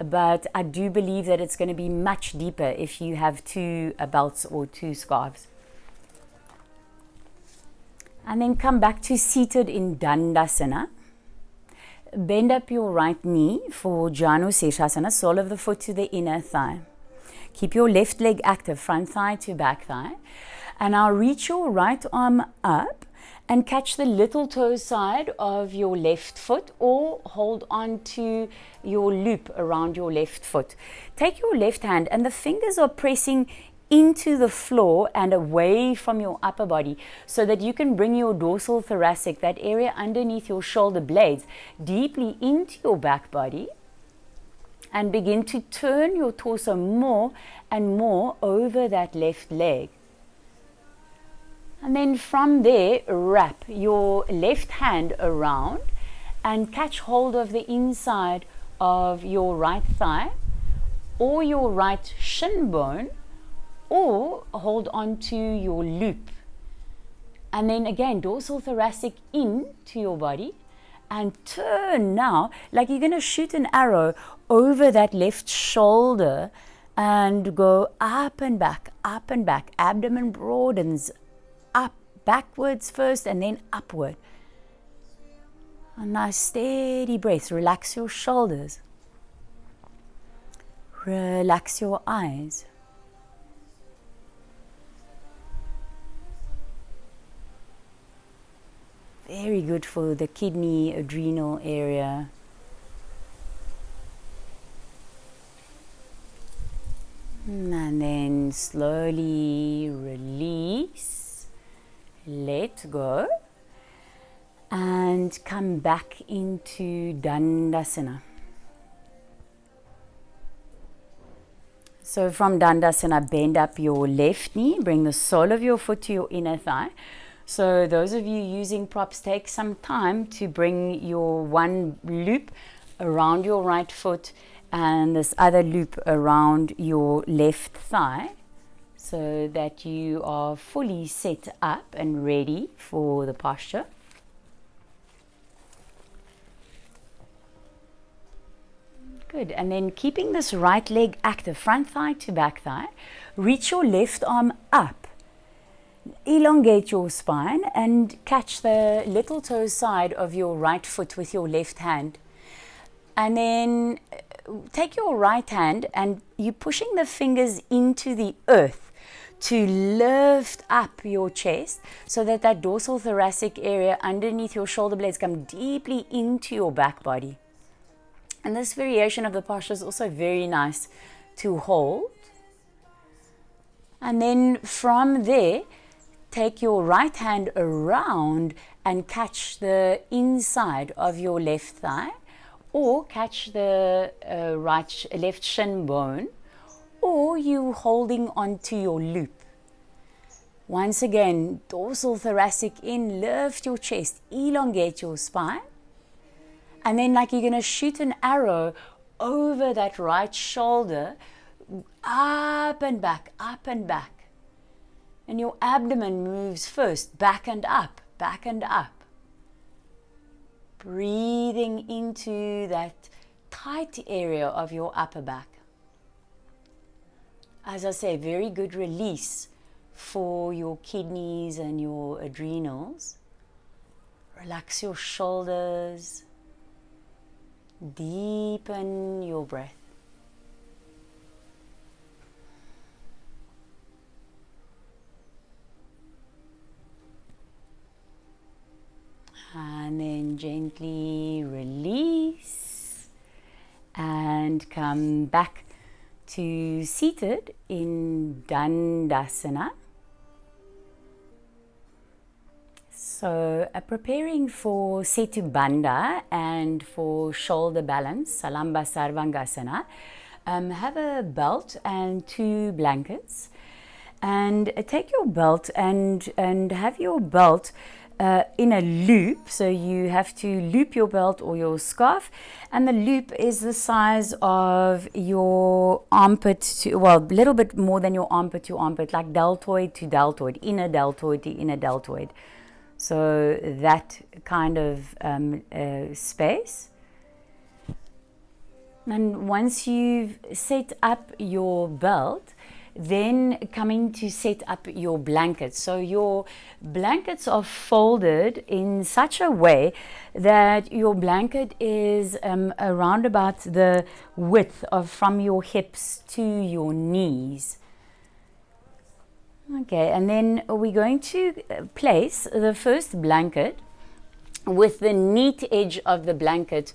But I do believe that it's going to be much deeper if you have two belts or two scarves. And then come back to seated in Dandasana. Bend up your right knee for Janu Sirsasana, sole of the foot to the inner thigh. Keep your left leg active, front thigh to back thigh. And now reach your right arm up and catch the little toe side of your left foot, or hold on to your loop around your left foot. Take your left hand and the fingers are pressing into the floor and away from your upper body so that you can bring your dorsal thoracic, that area underneath your shoulder blades, deeply into your back body. And begin to turn your torso more and more over that left leg. And then from there, wrap your left hand around and catch hold of the inside of your right thigh or your right shin bone, or hold on to your loop. And then again, dorsal thoracic in to your body. And turn now, like you're going to shoot an arrow over that left shoulder and go up and back, up and back. Abdomen broadens, up, backwards first and then upward. A nice steady breath. Relax your shoulders. Relax your eyes. Very good for the kidney, adrenal area. And then slowly release, let go, and come back into Dandasana. So from Dandasana, bend up your left knee, bring the sole of your foot to your inner thigh. So those of you using props, take some time to bring your one loop around your right foot and this other loop around your left thigh so that you are fully set up and ready for the posture. Good, and then keeping this right leg active, front thigh to back thigh, reach your left arm up. Elongate your spine and catch the little toe side of your right foot with your left hand. And then take your right hand and you're pushing the fingers into the earth to lift up your chest so that that dorsal thoracic area underneath your shoulder blades come deeply into your back body. And this variation of the posture is also very nice to hold. And then from there, take your right hand around and catch the inside of your left thigh, or catch the left shin bone, or you holding onto your loop. Once again, dorsal thoracic in, lift your chest, elongate your spine, and then like you're going to shoot an arrow over that right shoulder, up and back, up and back. And your abdomen moves first, back and up, back and up. Breathing into that tight area of your upper back. As I say, very good release for your kidneys and your adrenals. Relax your shoulders. Deepen your breath. And then gently release and come back to seated in Dandasana. So preparing for Setu Bandha and for shoulder balance, Salamba Sarvangasana, have a belt and 2 blankets, and take your belt and have your belt in a loop. So you have to loop your belt or your scarf, and the loop is the size of your armpit to, well, a little bit more than your armpit to armpit, like deltoid to deltoid, inner deltoid to inner deltoid. So that kind of space. And once you've set up your belt, then coming to set up your blankets. So your blankets are folded in such a way that your blanket is around about the width of from your hips to your knees. Okay, and then we're going to place the first blanket with the neat edge of the blanket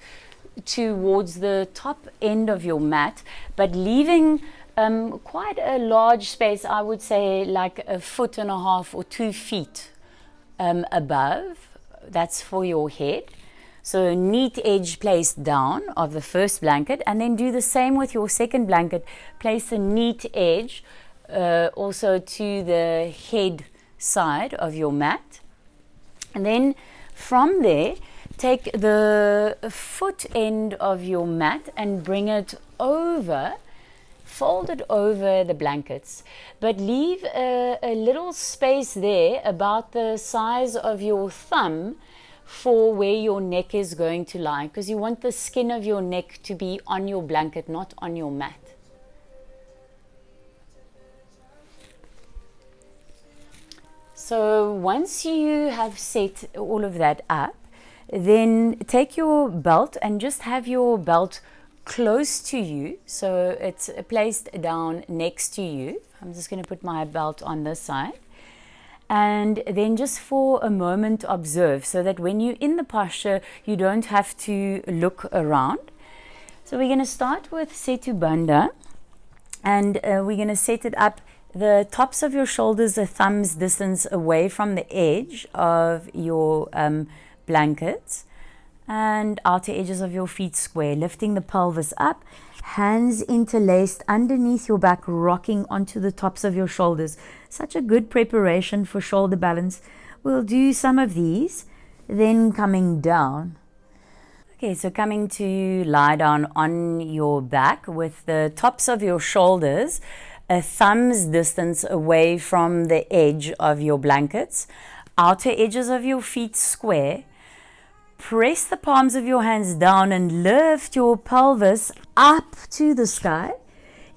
towards the top end of your mat, but leaving quite a large space, I would say like 1.5 feet or 2 feet above. That's for your head. So neat edge placed down of the first blanket, and then do the same with your second blanket. Place the neat edge also to the head side of your mat, and then from there take the foot end of your mat and bring it over, fold it over the blankets, but leave a little space there about the size of your thumb for where your neck is going to lie, because you want the skin of your neck to be on your blanket, not on your mat. So once you have set all of that up, then take your belt and just have your belt close to you, so it's placed down next to you. I'm just going to put my belt on this side, and then just for a moment observe, so that when you're in the posture you don't have to look around. So we're going to start with Setu Bandha, and we're going to set it up the tops of your shoulders a thumb's distance away from the edge of your blankets, and outer edges of your feet square, lifting the pelvis up, hands interlaced underneath your back, rocking onto the tops of your shoulders. Such a good preparation for shoulder balance. We'll do some of these, then coming down. Okay, so coming to lie down on your back with the tops of your shoulders a thumb's distance away from the edge of your blankets, outer edges of your feet square. Press the palms of your hands down and lift your pelvis up to the sky.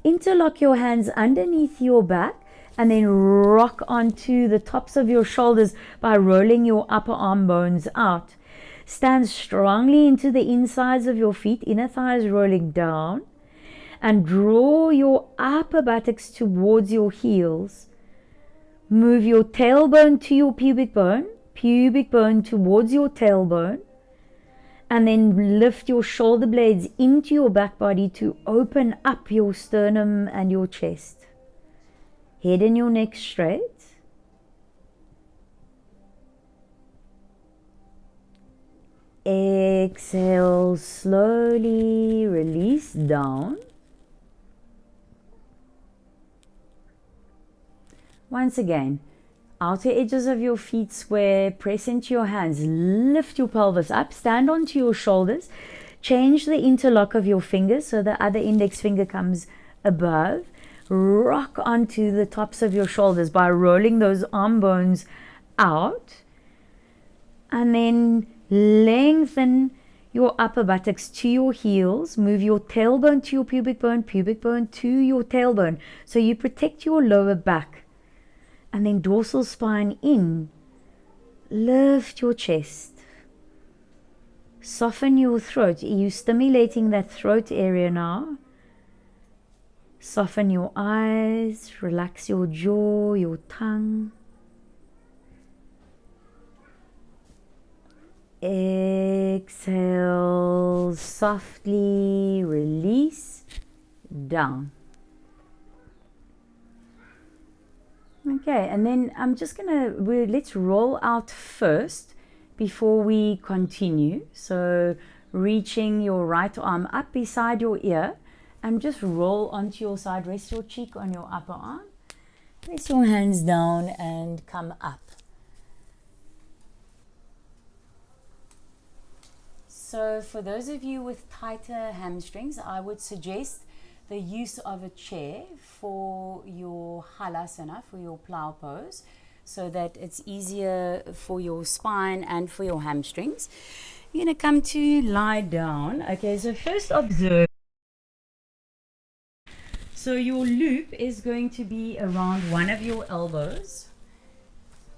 Interlock your hands underneath your back and then rock onto the tops of your shoulders by rolling your upper arm bones out. Stand strongly into the insides of your feet, inner thighs rolling down, and draw your upper buttocks towards your heels. Move your tailbone to your pubic bone towards your tailbone, and then lift your shoulder blades into your back body to open up your sternum and your chest. Head and your neck straight. Exhale, slowly release down. Once again, outer edges of your feet square, press into your hands, lift your pelvis up, stand onto your shoulders, change the interlock of your fingers so the other index finger comes above. rock onto the tops of your shoulders by rolling those arm bones out, and then lengthen your upper buttocks to your heels. Move your tailbone to your pubic bone to your tailbone, so you protect your lower back. And then dorsal spine in. Lift your chest. Soften your throat. Are you stimulating that throat area now? Soften your eyes. Relax your jaw, your tongue. Exhale, softly release down. Okay, and then I'm just let's roll out first before we continue. So reaching your right arm up beside your ear and just roll onto your side. Rest your cheek on your upper arm. Place your hands down and come up. So for those of you with tighter hamstrings, I would suggest the use of a chair for your halasana, for your plow pose, so that it's easier for your spine and for your hamstrings. You're going to come to lie down. Okay, so first observe. So your loop is going to be around one of your elbows.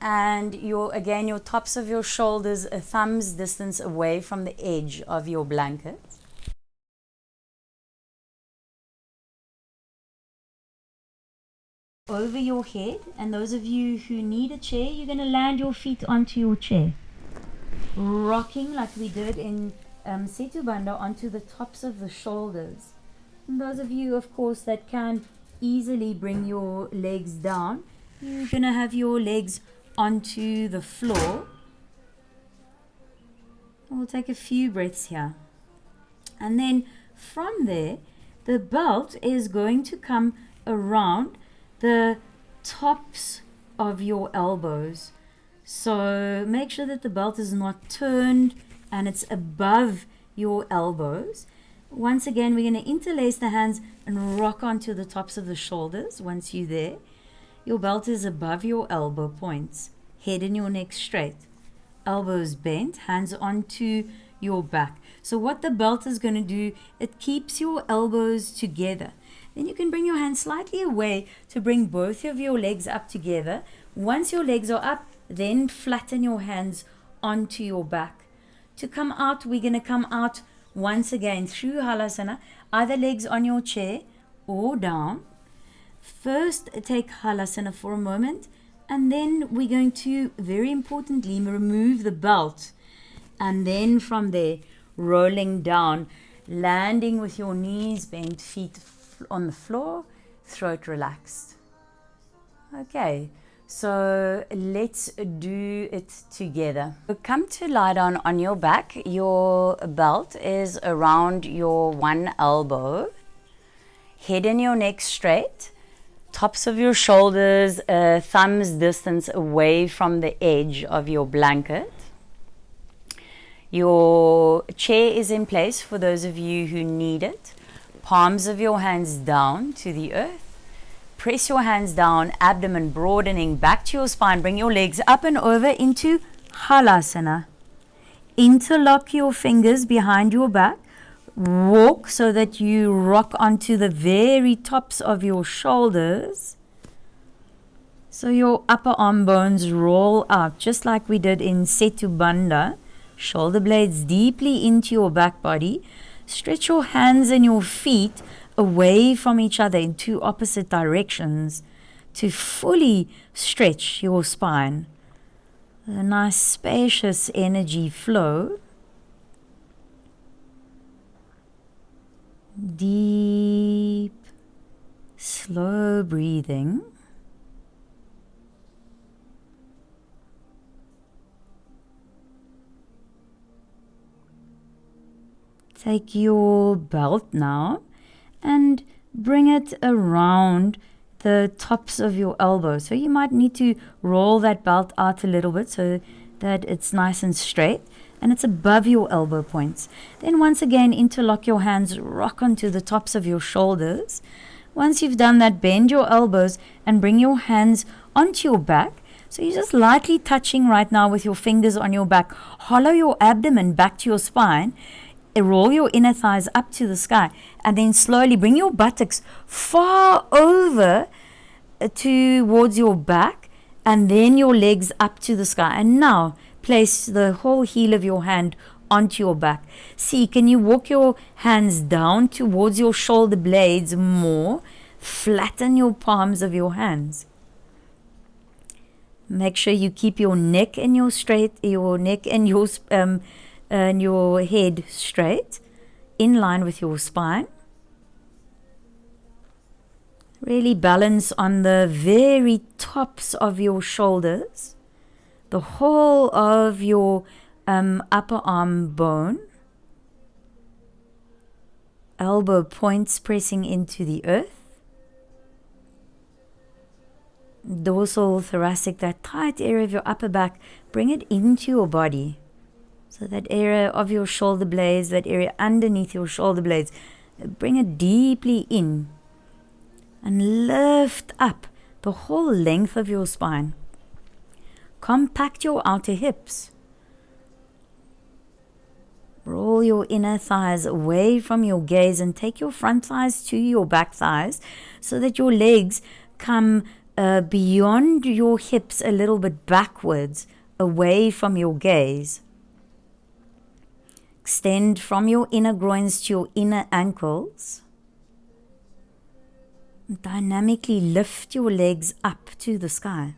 And your tops of your shoulders a thumb's distance away from the edge of your blanket. Over your head, and those of you who need a chair, you're going to land your feet onto your chair. Rocking like we did in Setu Bandha onto the tops of the shoulders. And those of you, of course, that can easily bring your legs down, you're going to have your legs onto the floor. We'll take a few breaths here. And then from there, the belt is going to come around the tops of your elbows. So make sure that the belt is not turned and it's above your elbows. Once again, we're going to interlace the hands and rock onto the tops of the shoulders once you're there. Your belt is above your elbow points. Head and your neck straight. Elbows bent, hands onto your back. So what the belt is going to do, it keeps your elbows together. Then you can bring your hands slightly away to bring both of your legs up together. Once your legs are up, then flatten your hands onto your back. To come out, we're going to come out once again through Halasana, either legs on your chair or down. First, take Halasana for a moment, and then we're going to, very importantly, remove the belt. And then from there, rolling down, landing with your knees bent, feet on the floor, throat relaxed. Okay, so let's do it together. Come to lie down on your back. Your belt is around your one elbow. Head and your neck straight. Tops of your shoulders, thumb's distance away from the edge of your blanket. Your chair is in place for those of you who need it. Palms of your hands down to the earth. Press your hands down, abdomen broadening back to your spine. Bring your legs up and over into Halasana. Interlock your fingers behind your back. Walk so that you rock onto the very tops of your shoulders. So your upper arm bones roll out, just like we did in Setu Bandha. Shoulder blades deeply into your back body. Stretch your hands and your feet away from each other in two opposite directions to fully stretch your spine. A nice spacious energy flow. Deep, slow breathing. Take your belt now and bring it around the tops of your elbows. So you might need to roll that belt out a little bit so that it's nice and straight and it's above your elbow points. Then once again, interlock your hands, rock onto the tops of your shoulders. Once you've done that, bend your elbows and bring your hands onto your back. So you're just lightly touching right now with your fingers on your back. Hollow your abdomen back to your spine. Roll your inner thighs up to the sky. And then slowly bring your buttocks far over towards your back. And then your legs up to the sky. And now place the whole heel of your hand onto your back. See, can you walk your hands down towards your shoulder blades more? Flatten your palms of your hands. Make sure you keep your neck and your head straight, in line with your spine. Really balance on the very tops of your shoulders, the whole of your upper arm bone, elbow points pressing into the earth. Dorsal, thoracic, that tight area of your upper back, bring it into your body. So that area of your shoulder blades, that area underneath your shoulder blades, bring it deeply in. And lift up the whole length of your spine. Compact your outer hips. Roll your inner thighs away from your gaze and take your front thighs to your back thighs so that your legs come beyond your hips a little bit backwards, away from your gaze. Extend from your inner groins to your inner ankles. Dynamically lift your legs up to the sky.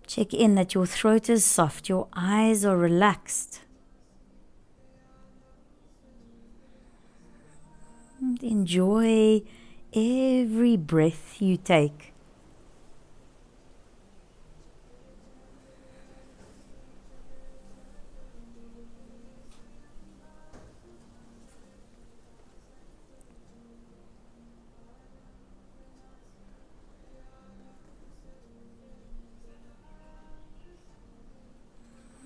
Check in that your throat is soft, your eyes are relaxed. And enjoy every breath you take.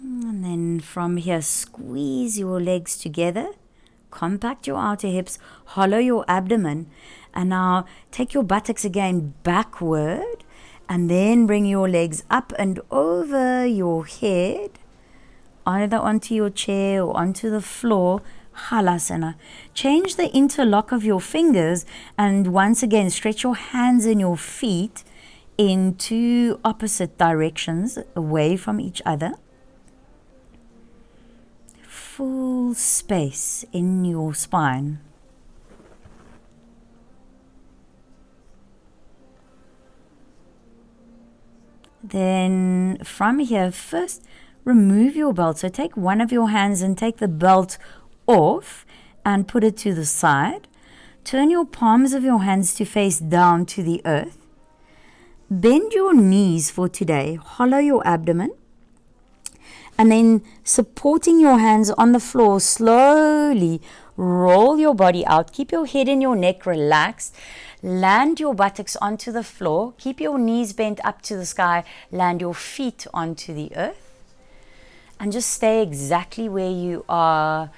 And then from here, squeeze your legs together. Compact your outer hips, hollow your abdomen, and now take your buttocks again backward, and then bring your legs up and over your head, either onto your chair or onto the floor, Halasana. Change the interlock of your fingers, and once again stretch your hands and your feet in two opposite directions, away from each other. Full space in your spine. Then from here, first remove your belt. So take one of your hands and take the belt off and put it to the side. Turn your palms of your hands to face down to the earth. Bend your knees for today. Hollow your abdomen. And then supporting your hands on the floor, slowly roll your body out. Keep your head and your neck relaxed. Land your buttocks onto the floor. Keep your knees bent up to the sky. Land your feet onto the earth. And just stay exactly where you are.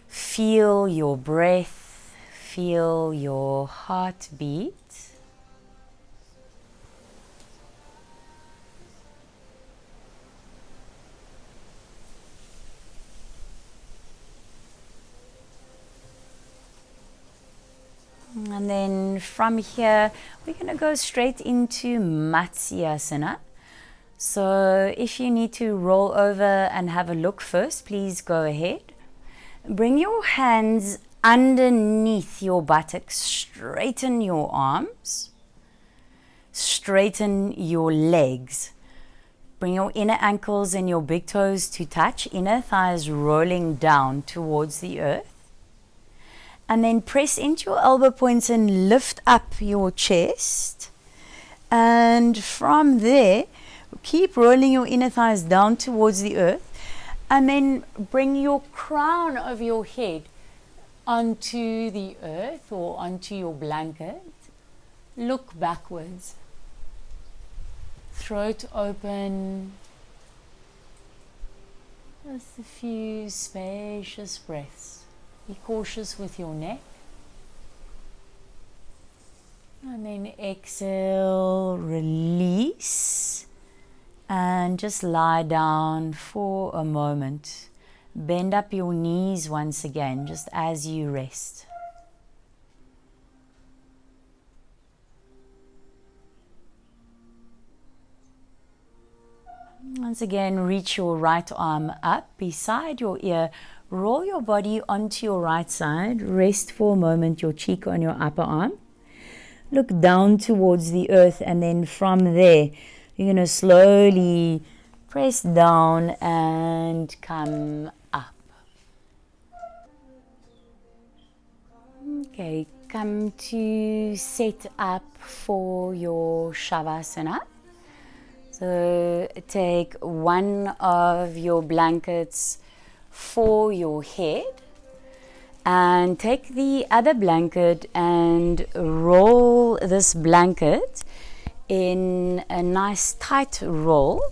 Feel your breath. Feel your heartbeat. And then from here, we're going to go straight into Matsyasana. So if you need to roll over and have a look first, please go ahead. Bring your hands underneath your buttocks. Straighten your arms. Straighten your legs. Bring your inner ankles and your big toes to touch. Inner thighs rolling down towards the earth. And then press into your elbow points and lift up your chest. And from there, keep rolling your inner thighs down towards the earth. And then bring your crown of your head onto the earth or onto your blanket. Look backwards. Throat open. Just a few spacious breaths. Be cautious with your neck. And then exhale, release, and just lie down for a moment. Bend up your knees once again, just as you rest. Once again, reach your right arm up beside your ear. Roll your body onto your right side. Rest for a moment, your cheek on your upper arm. Look down towards the earth, and then from there, you're going to slowly press down and come up. Okay, come to set up for your Shavasana. So take one of your blankets for your head and take the other blanket and roll this blanket in a nice tight roll.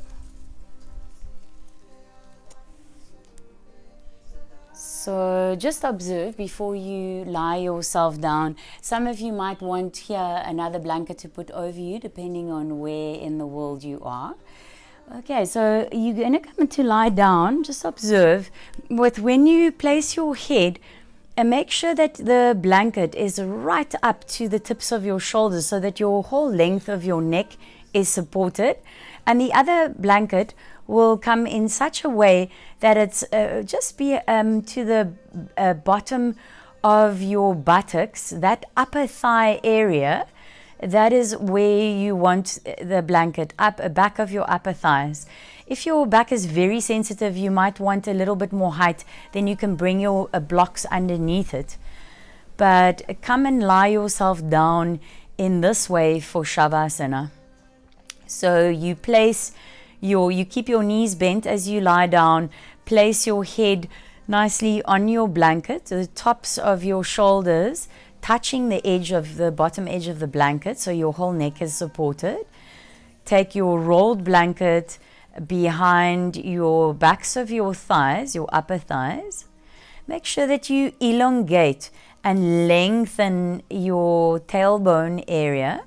So just observe before you lie yourself down. Some of you might want here another blanket to put over you depending on where in the world you are. Okay, so you're going to come to lie down. Just observe with when you place your head, and make sure that the blanket is right up to the tips of your shoulders so that your whole length of your neck is supported. And the other blanket will come in such a way that it's just be to the bottom of your buttocks, that upper thigh area. That is where you want the blanket, back of your upper thighs. If your back is very sensitive, you might want a little bit more height, then you can bring your blocks underneath it. But come and lie yourself down in this way for Shavasana. So you keep your knees bent as you lie down, place your head nicely on your blanket, the tops of your shoulders touching the bottom edge of the blanket, so your whole neck is supported. Take your rolled blanket behind your backs of your thighs, your upper thighs. Make sure that you elongate and lengthen your tailbone area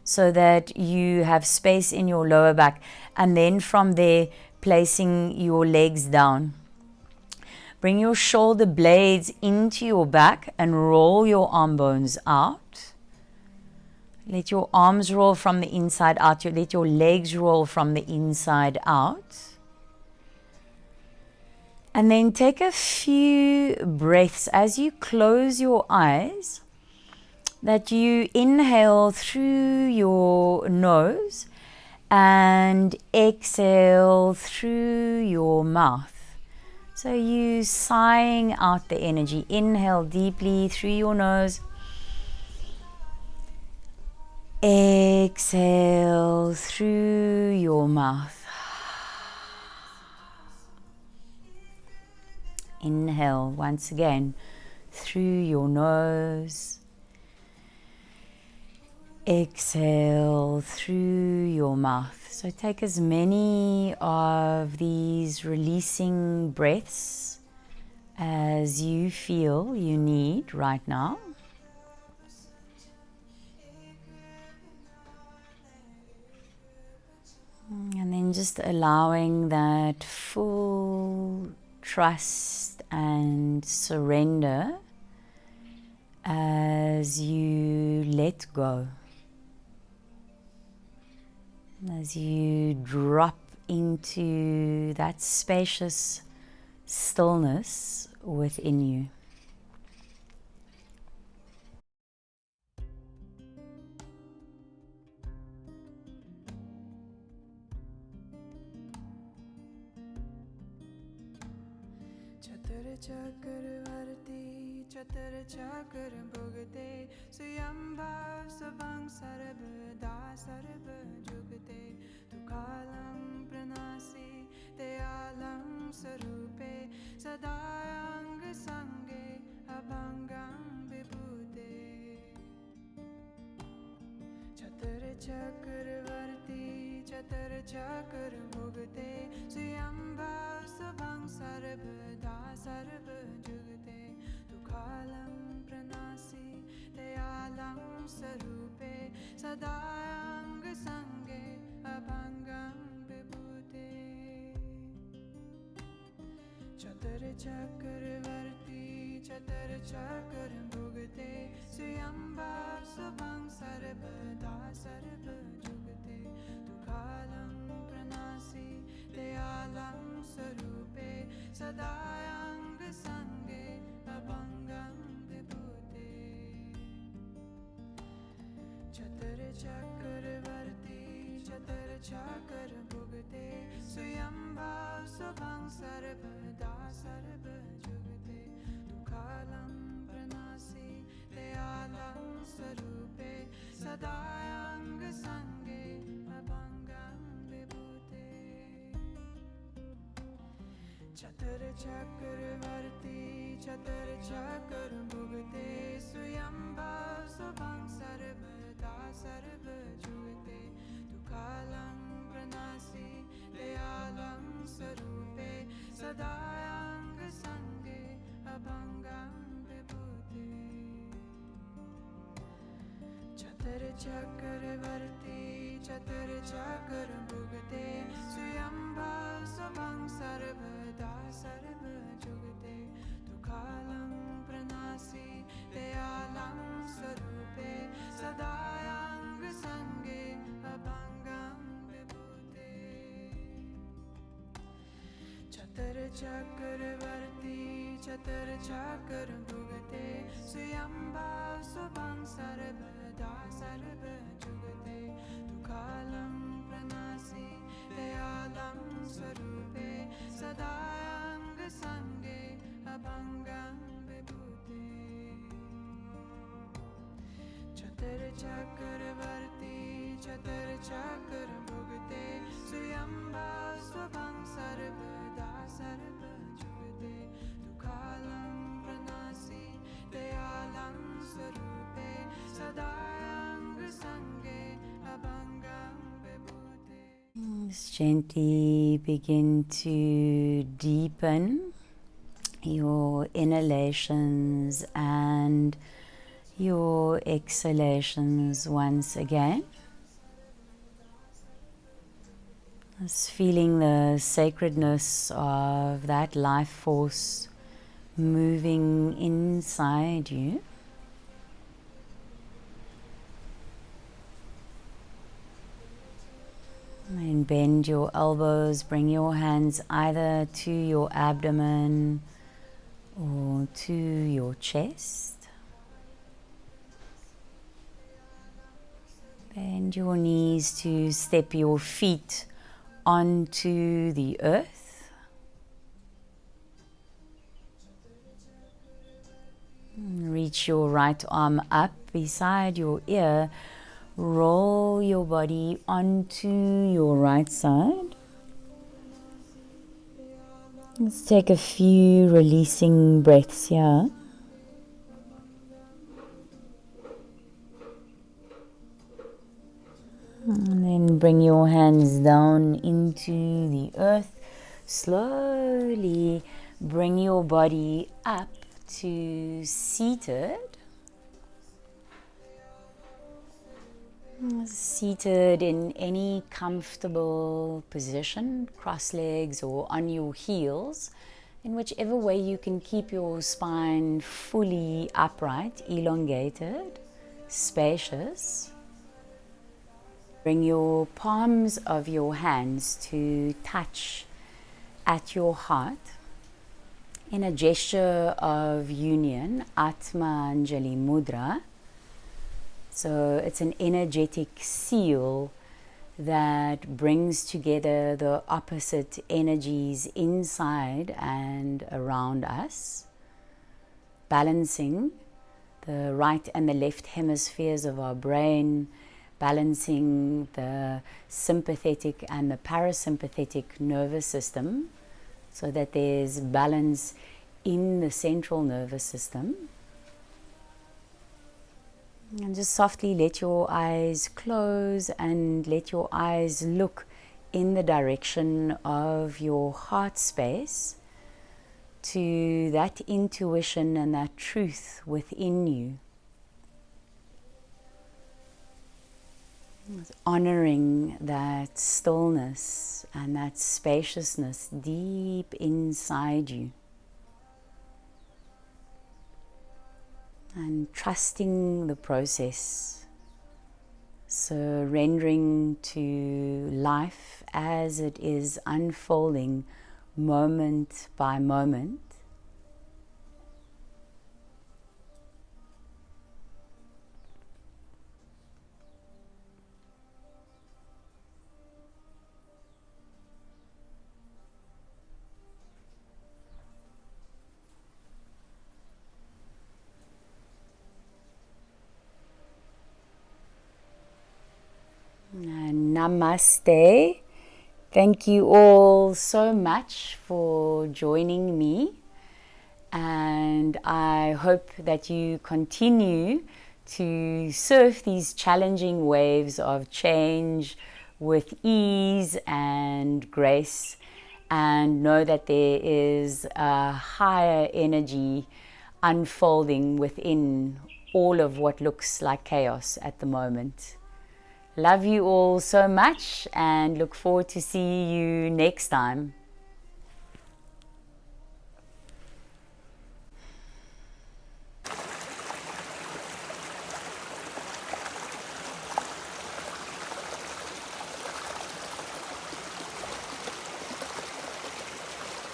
so that you have space in your lower back, and then from there placing your legs down. Bring your shoulder blades into your back and roll your arm bones out. Let your arms roll from the inside out. Let your legs roll from the inside out. And then take a few breaths as you close your eyes, that you inhale through your nose and exhale through your mouth. So you sighing out the energy. Inhale deeply through your nose. Exhale through your mouth. Inhale once again through your nose. Exhale through your mouth. So take as many of these releasing breaths as you feel you need right now. And then just allowing that full trust and surrender as you let go. As you drop into that spacious stillness within you. Chakravarti Chatur Chakra Bhugate Swayambhav Sabang Sarvada Sarva Jugate Tukalam Pranasi Dayalam Sarupe Sadayang Sange Abhangam Vibhude Chatur Chakravarti Chatur Chakra Bhugate Swayambhav Sabang Sarvada Sarva Jugate Tukalam Pranasi Dayalam आलं स्वरूपे सदाङ्गसङ्गे अभङ्गं विभूते चतुर्चक्रवर्ती चतुर्चक्रभुगते श्रियम्बा शुभं सर्वदा सर्वजुगते दुःखालं प्रणासि दयालं स्वरूपे सदाङ्गसङ्गे अभङ्गं विभूते चतुर्चक्रवर्ती चतुर्चक्रभुगते श्रियम्बा शुभं सर्वदा सर्वजुगते दुःखालं प्रणासि दयालं स्वरूपे सदाङ्गसङ्गे अभङ्गं विभूते चतुर्चक्रवर्ती चतुर्चक्रभुगते श्रियम्बा शुभं सर्वदा सर्वजुगते दुःखालं प्रणासि दयालं स्वरूपे सदाङ्गसङ्गे अभङ्गं विभूते चतुर्चक्रवर्ती चतुर्चक्रभुगते श्रियम्बा शुभं सर्वदा सर्वजुगते दुःखालं प्रणासि दयालं स्वरूपे सदाङ्गसङ्गे अभङ्गं विभूते चतुर्चक्रवर्ती चतुर्चक्रभुगते श्रियम्बा शुभं सर्वदा सर्वजुगते दुःखालं प्रणासि दयालं स्वरूपे सदाङ्गसङ्गे अभङ्गं विभूते चतुर्चक्रवर्ती चतुर्चक्रभुगते श्रियम्बा शुभं सर्वदा सर्वजुगते दुःखालं प्रणासि दयालं स्वरूपे सदाङ्गसङ्गे अभङ्गं Vibhute. Just gently begin to deepen your inhalations and your exhalations once again. Just feeling the sacredness of that life force moving inside you. And bend your elbows, bring your hands either to your abdomen or to your chest. Bend your knees to step your feet onto the earth. Reach your right arm up beside your ear. Roll your body onto your right side. Let's take a few releasing breaths here. And then bring your hands down into the earth. Slowly bring your body up to seated. Seated in any comfortable position, cross legs or on your heels, in whichever way you can keep your spine fully upright, elongated, spacious. Bring your palms of your hands to touch at your heart in a gesture of union, Atma Anjali Mudra. So it's an energetic seal that brings together the opposite energies inside and around us, balancing the right and the left hemispheres of our brain, balancing the sympathetic and the parasympathetic nervous system so that there's balance in the central nervous system. And just softly let your eyes close and let your eyes look in the direction of your heart space, to that intuition and that truth within you. Honoring that stillness and that spaciousness deep inside you. And trusting the process. Surrendering to life as it is unfolding moment by moment. And namaste. Thank you all so much for joining me, and I hope that you continue to surf these challenging waves of change with ease and grace, and know that there is a higher energy unfolding within all of what looks like chaos at the moment. Love you all so much and look forward to see you next time.